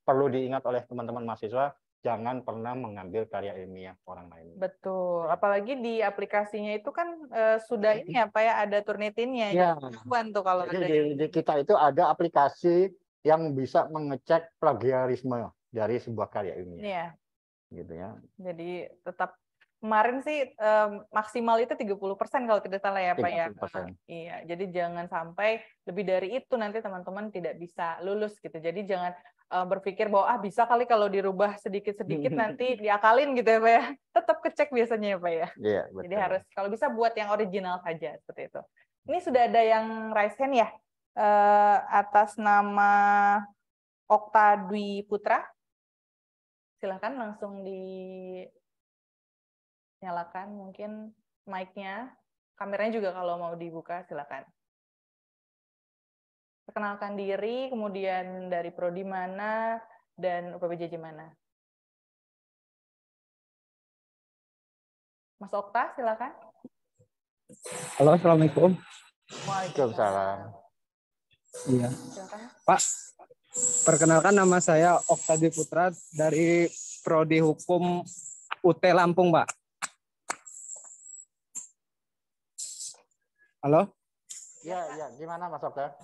perlu diingat oleh teman-teman mahasiswa. Jangan pernah mengambil karya ilmiah orang lain. Betul. Apalagi di aplikasinya itu kan sudah ini ya Pak ya, ada Turnitinnya. Ya. Tuh kalau jadi di kita itu ada aplikasi yang bisa mengecek plagiarisme dari sebuah karya ilmiah. Iya. Gitu ya. Jadi tetap kemarin sih maksimal itu 30% kalau tidak salah ya Pak ya. Iya. Jadi jangan sampai lebih dari itu nanti teman-teman tidak bisa lulus gitu. Jadi jangan berpikir bahwa bisa kali kalau dirubah sedikit-sedikit nanti diakalin gitu ya Pak ya. Tetap kecek biasanya ya Pak ya. Iya, betul. Jadi harus kalau bisa buat yang original saja seperti itu. Ini sudah ada yang raise hand ya, atas nama Okta Dwi Putra. Silahkan langsung dinyalakan mungkin mic-nya. Kameranya juga kalau mau dibuka silakan. Perkenalkan diri, kemudian dari prodi mana, dan UPBJJ mana. Mas Okta, silakan. Halo, Assalamualaikum. Waalaikumsalam. Iya. Pak, perkenalkan nama saya Okta Dwi Putra dari Prodi Hukum UT Lampung, Pak. Halo? Iya, gimana Mas Okta?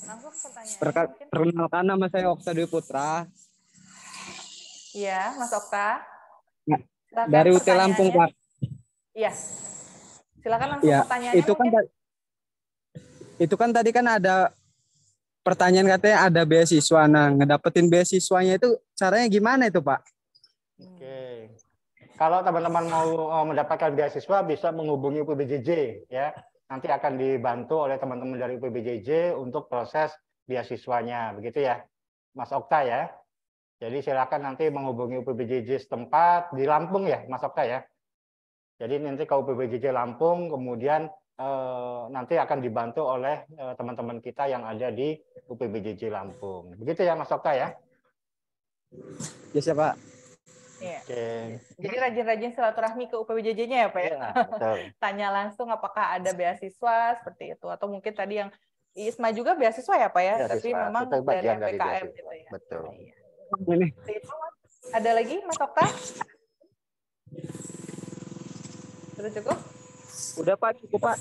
Langsung pertanyaan. Perkenalkan nama saya Okta Dwi Putra. Iya, Mas Okta. Nah, dari UT Lampung, Pak. Iya. Silakan langsung pertanyaannya. Itu kan tadi kan ada pertanyaan katanya ada beasiswa. Nah, ngedapetin beasiswanya itu caranya gimana itu, Pak? Oke. Kalau teman-teman mau mendapatkan beasiswa bisa menghubungi UPBJJ ya. Nanti akan dibantu oleh teman-teman dari UPBJJ untuk proses beasiswanya, begitu ya, Mas Okta ya. Jadi silakan nanti menghubungi UPBJJ setempat di Lampung ya, Mas Okta ya. Jadi nanti ke UPBJJ Lampung, kemudian nanti akan dibantu oleh teman-teman kita yang ada di UPBJJ Lampung. Begitu ya Mas Okta ya? Yes ya Pak. Iya. Jadi rajin-rajin silaturahmi ke UPBJJ-nya ya Pak ya? Betul. Tanya langsung apakah ada beasiswa seperti itu. Atau mungkin tadi yang ISMA juga beasiswa ya Pak ya? Beasiswa. Tapi memang dari PKM gitu ya. Betul. Nah, ada lagi Mas Okta? Sudah cukup? Udah Pak, cukup Pak.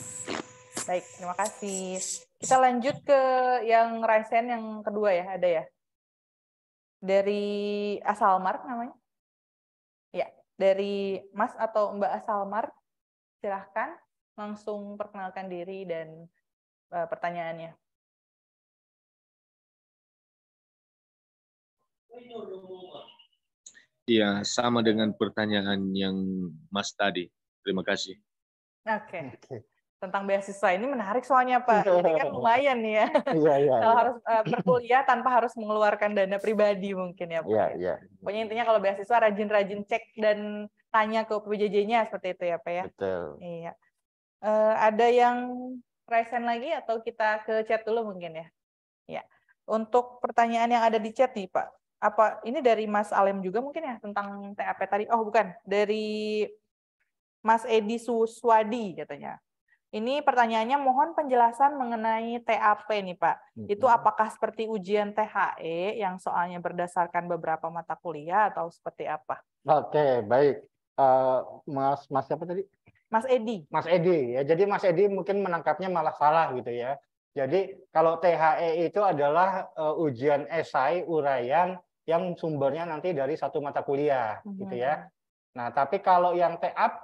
Baik, terima kasih. Kita lanjut ke yang raise hand yang kedua ya, ada ya? Dari Asalmar namanya? Ya, dari Mas atau Mbak Asalmar, silahkan langsung perkenalkan diri dan pertanyaannya. Iya, sama dengan pertanyaan yang Mas tadi. Terima kasih. Oke. Tentang beasiswa ini menarik soalnya Pak. Ini kan lumayan nih ya. Iya. Kalau harus berkuliah tanpa harus mengeluarkan dana pribadi mungkin ya Pak. Iya. Pokoknya intinya kalau beasiswa rajin-rajin cek dan tanya ke PJJ-nya seperti itu ya Pak ya. Betul. Iya. Ada yang present lagi atau kita ke chat dulu mungkin ya? Ya. Untuk pertanyaan yang ada di chat nih Pak. Apa ini dari Mas Alem juga mungkin ya tentang TAP tadi? Oh bukan, dari Mas Edi Suswadi katanya. Ini pertanyaannya mohon penjelasan mengenai TAP nih Pak. Itu apakah seperti ujian THE yang soalnya berdasarkan beberapa mata kuliah atau seperti apa? Oke, baik. Mas siapa tadi? Mas Edi. Mas Edi ya. Jadi Mas Edi mungkin menangkapnya malah salah gitu ya. Jadi kalau THE itu adalah ujian esai uraian yang sumbernya nanti dari satu mata kuliah gitu ya. Nah, tapi kalau yang TAP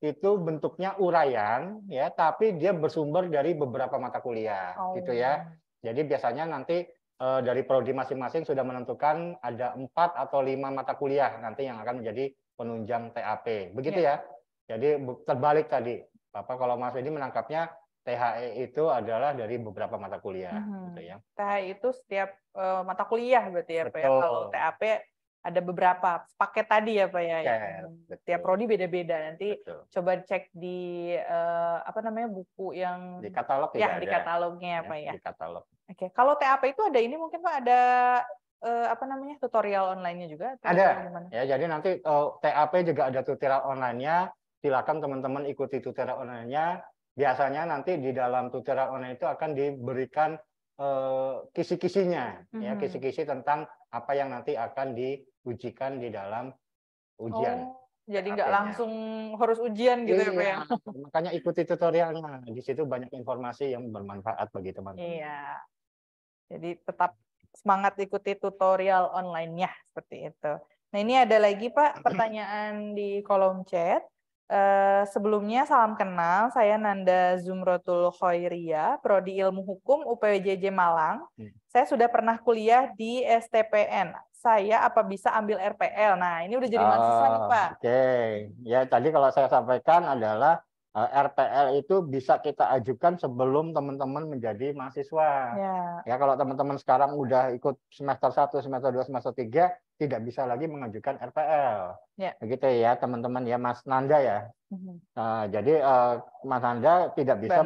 itu bentuknya uraian ya, tapi dia bersumber dari beberapa mata kuliah gitu ya. Jadi biasanya nanti dari prodi masing-masing sudah menentukan ada 4 atau 5 mata kuliah nanti yang akan menjadi penunjang TAP. Begitu ya. Jadi terbalik tadi. Bapak kalau Mas Edi menangkapnya THE itu adalah dari beberapa mata kuliah gitu ya. THE itu setiap mata kuliah berarti ya Pak ya. Kalau TAP ada beberapa paket tadi ya Pak ya. Setiap prodi beda-beda. Nanti coba cek di apa namanya buku yang di katalog ya di katalognya ya Pak ya. Di katalog. Oke, kalau TAP itu ada ini mungkin Pak ada apa namanya tutorial online-nya juga? Atau ada. gimana? Ya, jadi nanti TAP juga ada tutorial online-nya. Silakan teman-teman ikuti tutorial online-nya. Biasanya nanti di dalam tutorial online itu akan diberikan kisi-kisinya, ya kisi-kisi tentang apa yang nanti akan diujikan di dalam ujian. Jadi nggak langsung harus ujian gitu ya Pak ya? Makanya ikuti tutorialnya. Di situ banyak informasi yang bermanfaat bagi teman-teman. Iya. Jadi tetap semangat ikuti tutorial online-nya seperti itu. Nah ini ada lagi Pak pertanyaan di kolom chat. Sebelumnya salam kenal, saya Nanda Zumrotul Khoiria, Prodi Ilmu Hukum UPWJJ Malang. Saya sudah pernah kuliah di STPN. Saya apa bisa ambil RPL? Nah ini udah jadi mahasiswa nih Pak. Oke, ya tadi kalau saya sampaikan adalah RPL itu bisa kita ajukan sebelum teman-teman menjadi mahasiswa. Ya kalau teman-teman sekarang udah ikut semester 1, semester 2, semester 3, tidak bisa lagi mengajukan RPL. Begitu ya teman-teman ya Mas Nanda ya. Jadi Mas Nanda tidak bisa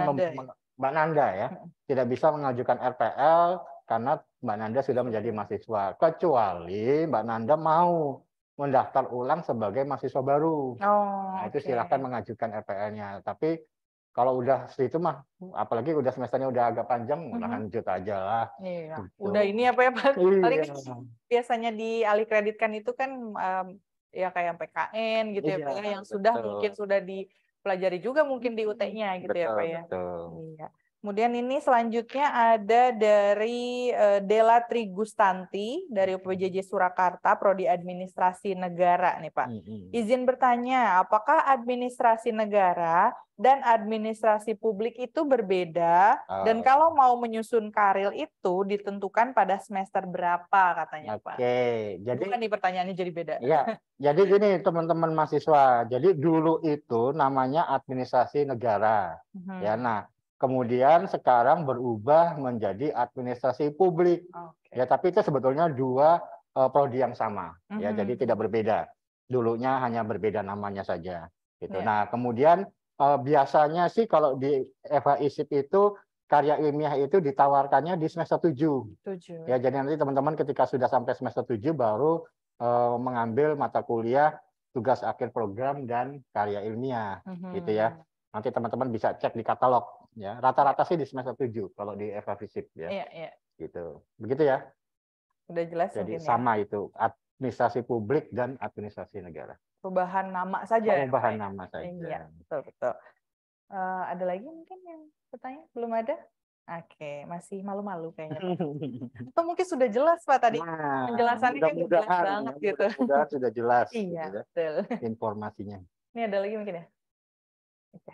Mbak Nanda ya, tidak bisa mengajukan RPL karena Mbak Nanda sudah menjadi mahasiswa. Kecuali Mbak Nanda mau mendaftar ulang sebagai mahasiswa baru. Nah, itu silakan mengajukan RPL-nya. Tapi kalau udah segitu mah, apalagi udah semesternya udah agak panjang, lanjut aja lah. Iya. Gitu. Udah ini apa ya Pak? Paling biasanya dialih kreditkan itu kan ya kayak PKN gitu ya Pak ya, yang sudah mungkin sudah dipelajari juga mungkin di UT-nya gitu ya Pak ya. Iya. Kemudian ini selanjutnya ada dari Dela Trigustanti dari UPWJJ Surakarta, Prodi Administrasi Negara nih Pak. Izin bertanya, apakah administrasi negara dan administrasi publik itu berbeda? Dan kalau mau menyusun karir itu ditentukan pada semester berapa katanya Pak? Oke, jadi bukan nih pertanyaannya jadi beda. Ya, jadi gini teman-teman mahasiswa. Jadi dulu itu namanya administrasi negara. Ya, nah kemudian sekarang berubah menjadi administrasi publik. Ya, tapi itu sebetulnya dua prodi yang sama. Ya, jadi tidak berbeda. Dulunya hanya berbeda namanya saja. Gitu. Nah, kemudian biasanya sih kalau di FHISIP itu karya ilmiah itu ditawarkannya di semester 7. Ya, jadi nanti teman-teman ketika sudah sampai semester 7 baru mengambil mata kuliah tugas akhir program dan karya ilmiah. Gitu ya. Nanti teman-teman bisa cek di katalog. Ya, rata-rata sih di semester 7 kalau di FHISIP ya. Iya. Gitu. Begitu ya. Udah jelas. Jadi sama itu administrasi publik dan administrasi negara. Perubahan nama saja. Perubahan nama saja. Iya, betul. Ada lagi mungkin yang bertanya? Belum ada? Oke, masih malu-malu kayaknya. Atau mungkin sudah jelas Pak tadi. Penjelasannya kan jelas banget gitu. Mudah-mudahan sudah jelas. Iya, gitu, betul. Informasinya. Ini ada lagi mungkin ya? Oke.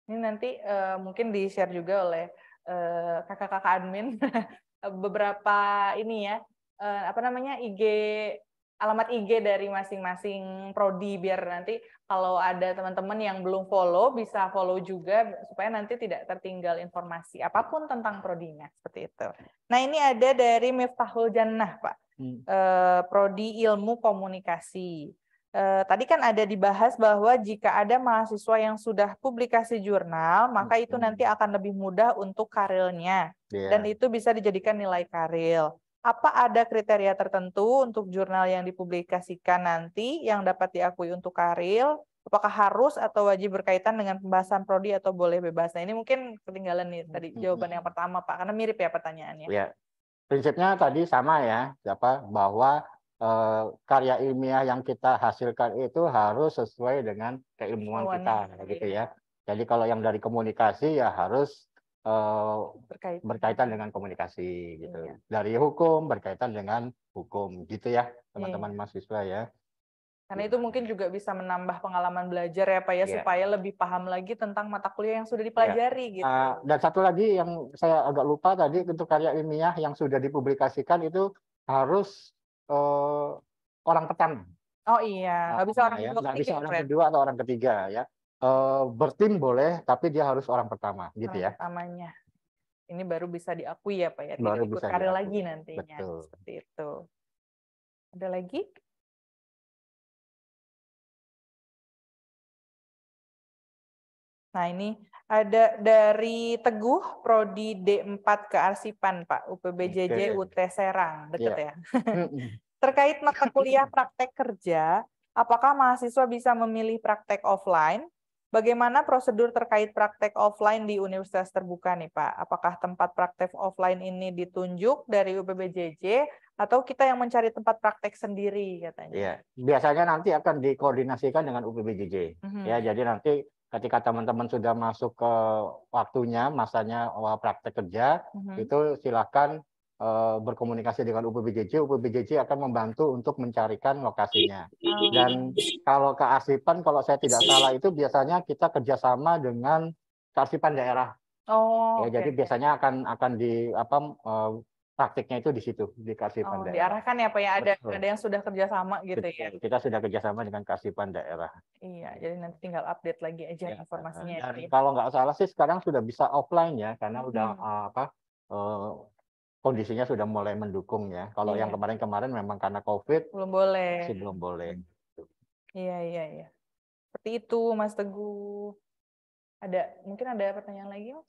Ini nanti mungkin di-share juga oleh kakak-kakak admin beberapa ini ya, alamat IG dari masing-masing prodi, biar nanti kalau ada teman-teman yang belum follow bisa follow juga supaya nanti tidak tertinggal informasi apapun tentang prodinya, seperti itu. Nah, ini ada dari Miftahul Jannah, Pak. Prodi Ilmu Komunikasi. Tadi kan ada dibahas bahwa jika ada mahasiswa yang sudah publikasi jurnal, maka itu nanti akan lebih mudah untuk karirnya. Dan itu bisa dijadikan nilai karir. Apa ada kriteria tertentu untuk jurnal yang dipublikasikan nanti yang dapat diakui untuk karir? Apakah harus atau wajib berkaitan dengan pembahasan prodi atau boleh bebas? Nah, ini mungkin ketinggalan nih tadi jawaban yang pertama, Pak, karena mirip ya pertanyaannya. Ya, prinsipnya tadi sama ya, bahwa karya ilmiah yang kita hasilkan itu harus sesuai dengan keilmuan kita, gitu ya. Jadi kalau yang dari komunikasi ya harus berkaitan dengan komunikasi gitu. Iya. Dari hukum berkaitan dengan hukum gitu ya, teman-teman mahasiswa ya. Karena itu mungkin juga bisa menambah pengalaman belajar ya Pak ya, supaya lebih paham lagi tentang mata kuliah yang sudah dipelajari gitu. Dan satu lagi yang saya agak lupa tadi, untuk karya ilmiah yang sudah dipublikasikan itu harus orang pertama. Oh iya, nggak bisa orang kedua, nggak bisa orang kedua atau orang ketiga ya. Bertim boleh, tapi dia harus orang pertama, gitu orang ya. Pertamanya. Ini baru bisa diakui ya Pak ya, baru tidak ikut karir lagi nantinya. Betul. Seperti itu. Ada lagi? Nah, ini ada dari Teguh, Prodi D4 Kearsipan, Pak, UPBJJ UT Serang, deket ya. Terkait mata kuliah praktek kerja, apakah mahasiswa bisa memilih praktek offline? Bagaimana prosedur terkait praktek offline di universitas terbuka nih, Pak? Apakah tempat praktek offline ini ditunjuk dari UPBJJ atau kita yang mencari tempat praktek sendiri katanya? Iya, biasanya nanti akan dikoordinasikan dengan UPBJJ. Ya, jadi nanti ketika teman-teman sudah masuk ke waktunya, masanya praktek kerja, itu silakan berkomunikasi dengan UPBJJ. UPBJJ akan membantu untuk mencarikan lokasinya. Dan kalau kearsipan, kalau saya tidak salah itu biasanya kita kerjasama dengan kearsipan daerah. Oh, ya, jadi biasanya akan di praktiknya itu di situ, di kearsipan daerah. Diarahkan ya Pak ya, ada yang sudah kerjasama gitu. Betul, ya. Kita sudah kerjasama dengan kearsipan daerah. Iya, jadi nanti tinggal update lagi aja informasinya. Dan kalau nggak salah sih sekarang sudah bisa offline ya, karena udah kondisinya sudah mulai mendukung ya. Kalau yang kemarin-kemarin memang karena COVID belum boleh. Masih belum boleh. Iya. Seperti itu Mas Teguh. Mungkin ada pertanyaan lagi Mas?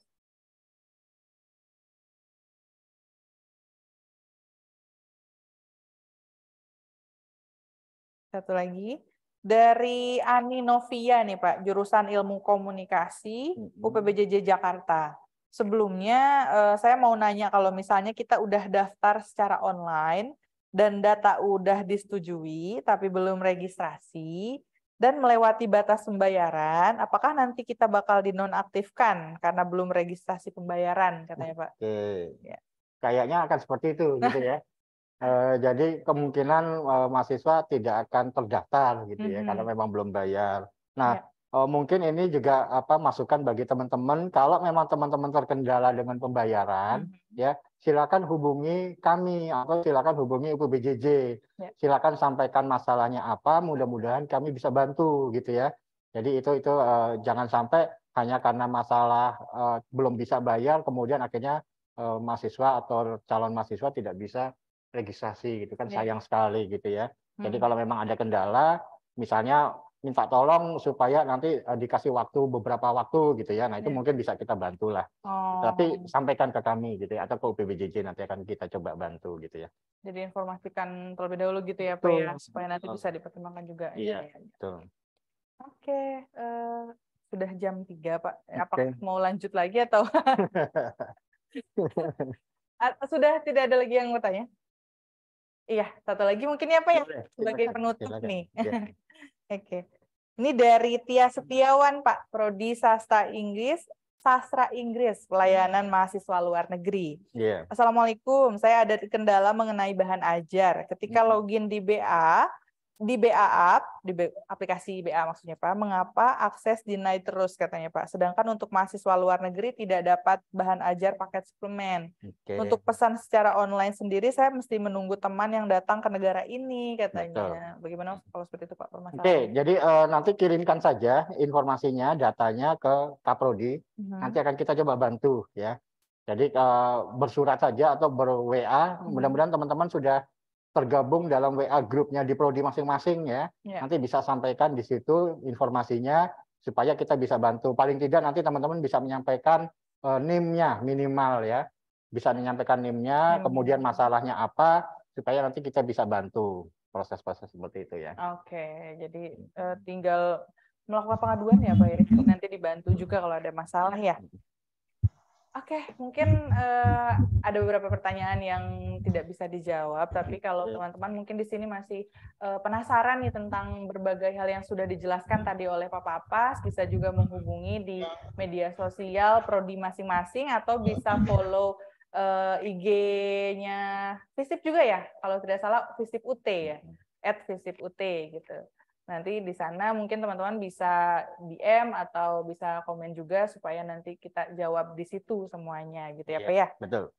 Satu lagi. Dari Ani Novia nih Pak, jurusan Ilmu Komunikasi, UPBJJ Jakarta. Sebelumnya saya mau nanya, kalau misalnya kita udah daftar secara online dan data udah disetujui tapi belum registrasi dan melewati batas pembayaran, apakah nanti kita bakal dinonaktifkan karena belum registrasi pembayaran katanya Pak? Oke. Ya. Kayaknya akan seperti itu gitu ya. Jadi kemungkinan mahasiswa tidak akan terdaftar gitu ya, karena memang belum bayar. Nah, mungkin ini juga masukan bagi teman-teman, kalau memang teman-teman terkendala dengan pembayaran, ya silakan hubungi kami atau silakan hubungi UPBJJ. Silakan sampaikan masalahnya apa, mudah-mudahan kami bisa bantu gitu ya. Jadi itu jangan sampai hanya karena masalah belum bisa bayar, kemudian akhirnya mahasiswa atau calon mahasiswa tidak bisa registrasi gitu kan, sayang sekali gitu ya. Jadi kalau memang ada kendala, misalnya minta tolong supaya nanti dikasih waktu beberapa waktu gitu ya. Nah, itu mungkin bisa kita bantu lah. Tapi sampaikan ke kami gitu ya, atau ke UPBJJ, nanti akan kita coba bantu gitu ya. Jadi informasikan terlebih dahulu gitu ya Pak ya, supaya nanti bisa dipertimbangkan juga. Iya, betul. Oke, sudah jam 3 Pak. Apakah mau lanjut lagi atau sudah tidak ada lagi yang mau tanya? Iya, satu lagi mungkin ya Pak ya, sebagai penutup nih. Oke. Ini dari Tia Setiawan Pak, Prodi Sastra Inggris, pelayanan mahasiswa luar negeri. Assalamualaikum, saya ada kendala mengenai bahan ajar. Ketika login di BA, di BA app, aplikasi BA maksudnya Pak, mengapa akses deny terus katanya Pak. Sedangkan untuk mahasiswa luar negeri tidak dapat bahan ajar paket suplemen. Untuk pesan secara online sendiri saya mesti menunggu teman yang datang ke negara ini katanya. Betul. Bagaimana kalau seperti itu Pak permasalahannya? Oke, jadi nanti kirimkan saja informasinya, datanya ke Kaprodi. Nanti akan kita coba bantu ya. Jadi bersurat saja atau ber-WA, mudah-mudahan teman-teman sudah tergabung dalam WA grupnya di prodi masing-masing ya. Nanti bisa sampaikan di situ informasinya supaya kita bisa bantu. Paling tidak nanti teman-teman bisa menyampaikan NIM-nya minimal ya. Bisa menyampaikan NIM-nya, kemudian masalahnya apa supaya nanti kita bisa bantu proses-proses seperti itu ya. Oke, jadi tinggal melakukan pengaduan ya Pak Iris. Nanti dibantu juga kalau ada masalah ya. Oke, mungkin ada beberapa pertanyaan yang tidak bisa dijawab, tapi kalau teman-teman mungkin di sini masih penasaran nih tentang berbagai hal yang sudah dijelaskan tadi oleh Pak Papas, bisa juga menghubungi di media sosial prodi masing-masing atau bisa follow IG-nya Visip juga ya, kalau tidak salah Visip UT ya, @visiput gitu. Nanti di sana mungkin teman-teman bisa DM atau bisa komen juga supaya nanti kita jawab di situ semuanya gitu ya Pak ya. Betul.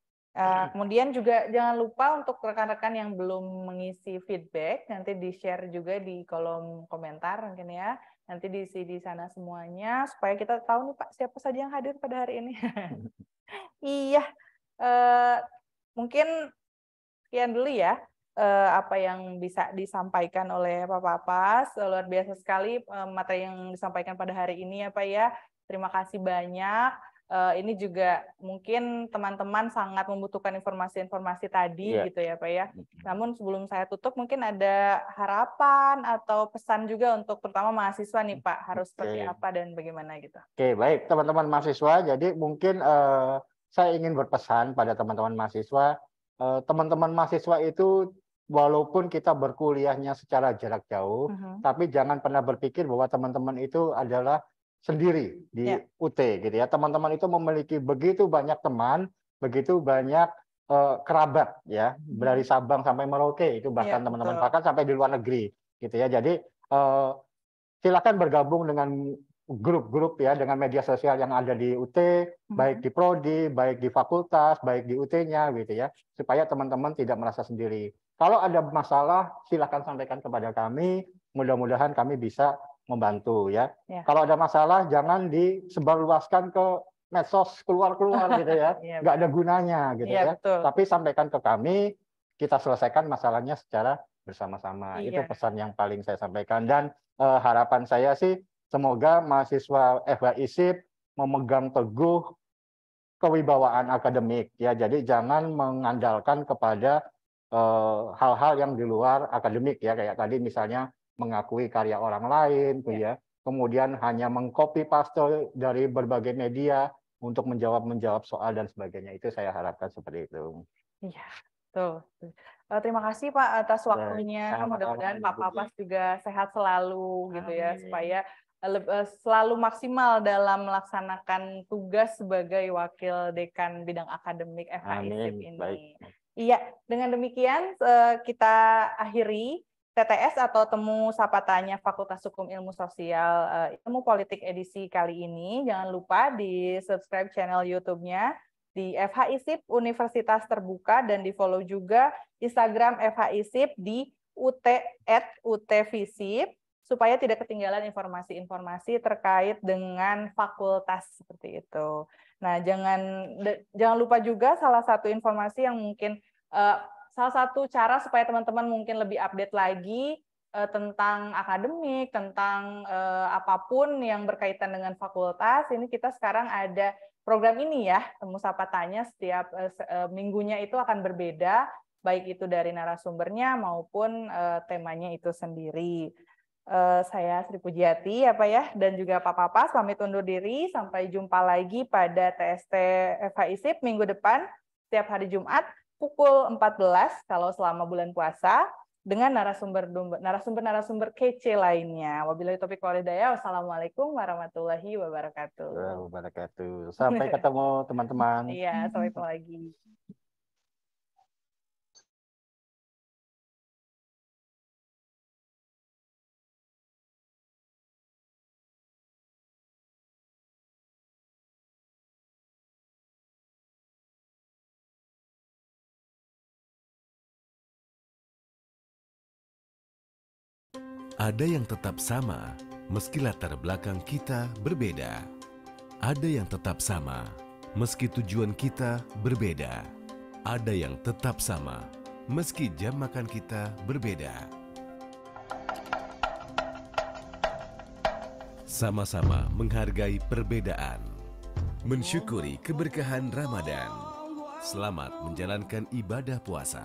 Kemudian juga jangan lupa untuk rekan-rekan yang belum mengisi feedback nanti di-share juga di kolom komentar mungkin ya. Nanti diisi di sana semuanya supaya kita tahu nih Pak siapa saja yang hadir pada hari ini. Iya. Mungkin sekian dulu ya. Apa yang bisa disampaikan oleh Pak Papas. Luar biasa sekali materi yang disampaikan pada hari ini ya Pak ya. Terima kasih banyak. Ini juga mungkin teman-teman sangat membutuhkan informasi-informasi tadi gitu ya Pak ya. Namun sebelum saya tutup mungkin ada harapan atau pesan juga untuk terutama mahasiswa nih Pak. Harus seperti apa dan bagaimana gitu. Oke, baik teman-teman mahasiswa. Jadi mungkin saya ingin berpesan pada teman-teman mahasiswa. Teman-teman mahasiswa itu walaupun kita berkuliahnya secara jarak jauh, tapi jangan pernah berpikir bahwa teman-teman itu adalah sendiri di UT gitu ya. Teman-teman itu memiliki begitu banyak teman, begitu banyak kerabat ya, dari Sabang sampai Merauke itu bahkan teman-teman bahkan sampai di luar negeri gitu ya. Jadi silakan bergabung dengan grup-grup ya, dengan media sosial yang ada di UT, baik di prodi, baik di fakultas, baik di UT-nya gitu ya, supaya teman-teman tidak merasa sendiri. Kalau ada masalah, silakan sampaikan kepada kami. Mudah-mudahan kami bisa membantu ya. Kalau ada masalah, jangan disebarluaskan ke medsos keluar-keluar gitu ya. Nggak ada gunanya gitu ya. Tapi sampaikan ke kami, kita selesaikan masalahnya secara bersama-sama. Itu pesan yang paling saya sampaikan. Dan harapan saya sih, semoga mahasiswa FHISIP memegang teguh kewibawaan akademik ya. Jadi jangan mengandalkan kepada hal-hal yang di luar akademik ya, kayak tadi misalnya mengakui karya orang lain ya. Kemudian hanya mengcopy paste dari berbagai media untuk menjawab soal dan sebagainya. Itu saya harapkan seperti itu. Iya, tuh. Terima kasih Pak atas waktunya. Mudah-mudahan Pak Papas juga sehat selalu gitu ya, supaya selalu maksimal dalam melaksanakan tugas sebagai wakil dekan bidang akademik FHISIP ini. Baik. Iya, dengan demikian kita akhiri TTS atau Temu Sapa Tanya Fakultas Hukum Ilmu Sosial Ilmu Politik edisi kali ini. Jangan lupa di subscribe channel YouTube-nya di FHISIP Universitas Terbuka dan di follow juga Instagram FHISIP di @utvisip supaya tidak ketinggalan informasi-informasi terkait dengan fakultas seperti itu. Nah, jangan lupa juga salah satu informasi yang mungkin salah satu cara supaya teman-teman mungkin lebih update lagi tentang akademik, tentang apapun yang berkaitan dengan fakultas. Ini kita sekarang ada program ini ya, Temu Sapa Tanya, setiap minggunya itu akan berbeda, baik itu dari narasumbernya maupun temanya itu sendiri. Saya Sri Pujiati ya Pak ya, dan juga Pak Papas pamit undur diri. Sampai jumpa lagi pada TST FHISIP minggu depan, setiap hari Jumat pukul 14 kalau selama bulan puasa, dengan narasumber kece lainnya. Wabillahi taufiq wal hidayah. Wassalamualaikum warahmatullahi wabarakatuh. Sampai ketemu teman-teman. Iya, sampai ketemu lagi. Ada yang tetap sama, meski latar belakang kita berbeda. Ada yang tetap sama, meski tujuan kita berbeda. Ada yang tetap sama, meski jam makan kita berbeda. Sama-sama menghargai perbedaan, mensyukuri keberkahan Ramadan. Selamat menjalankan ibadah puasa.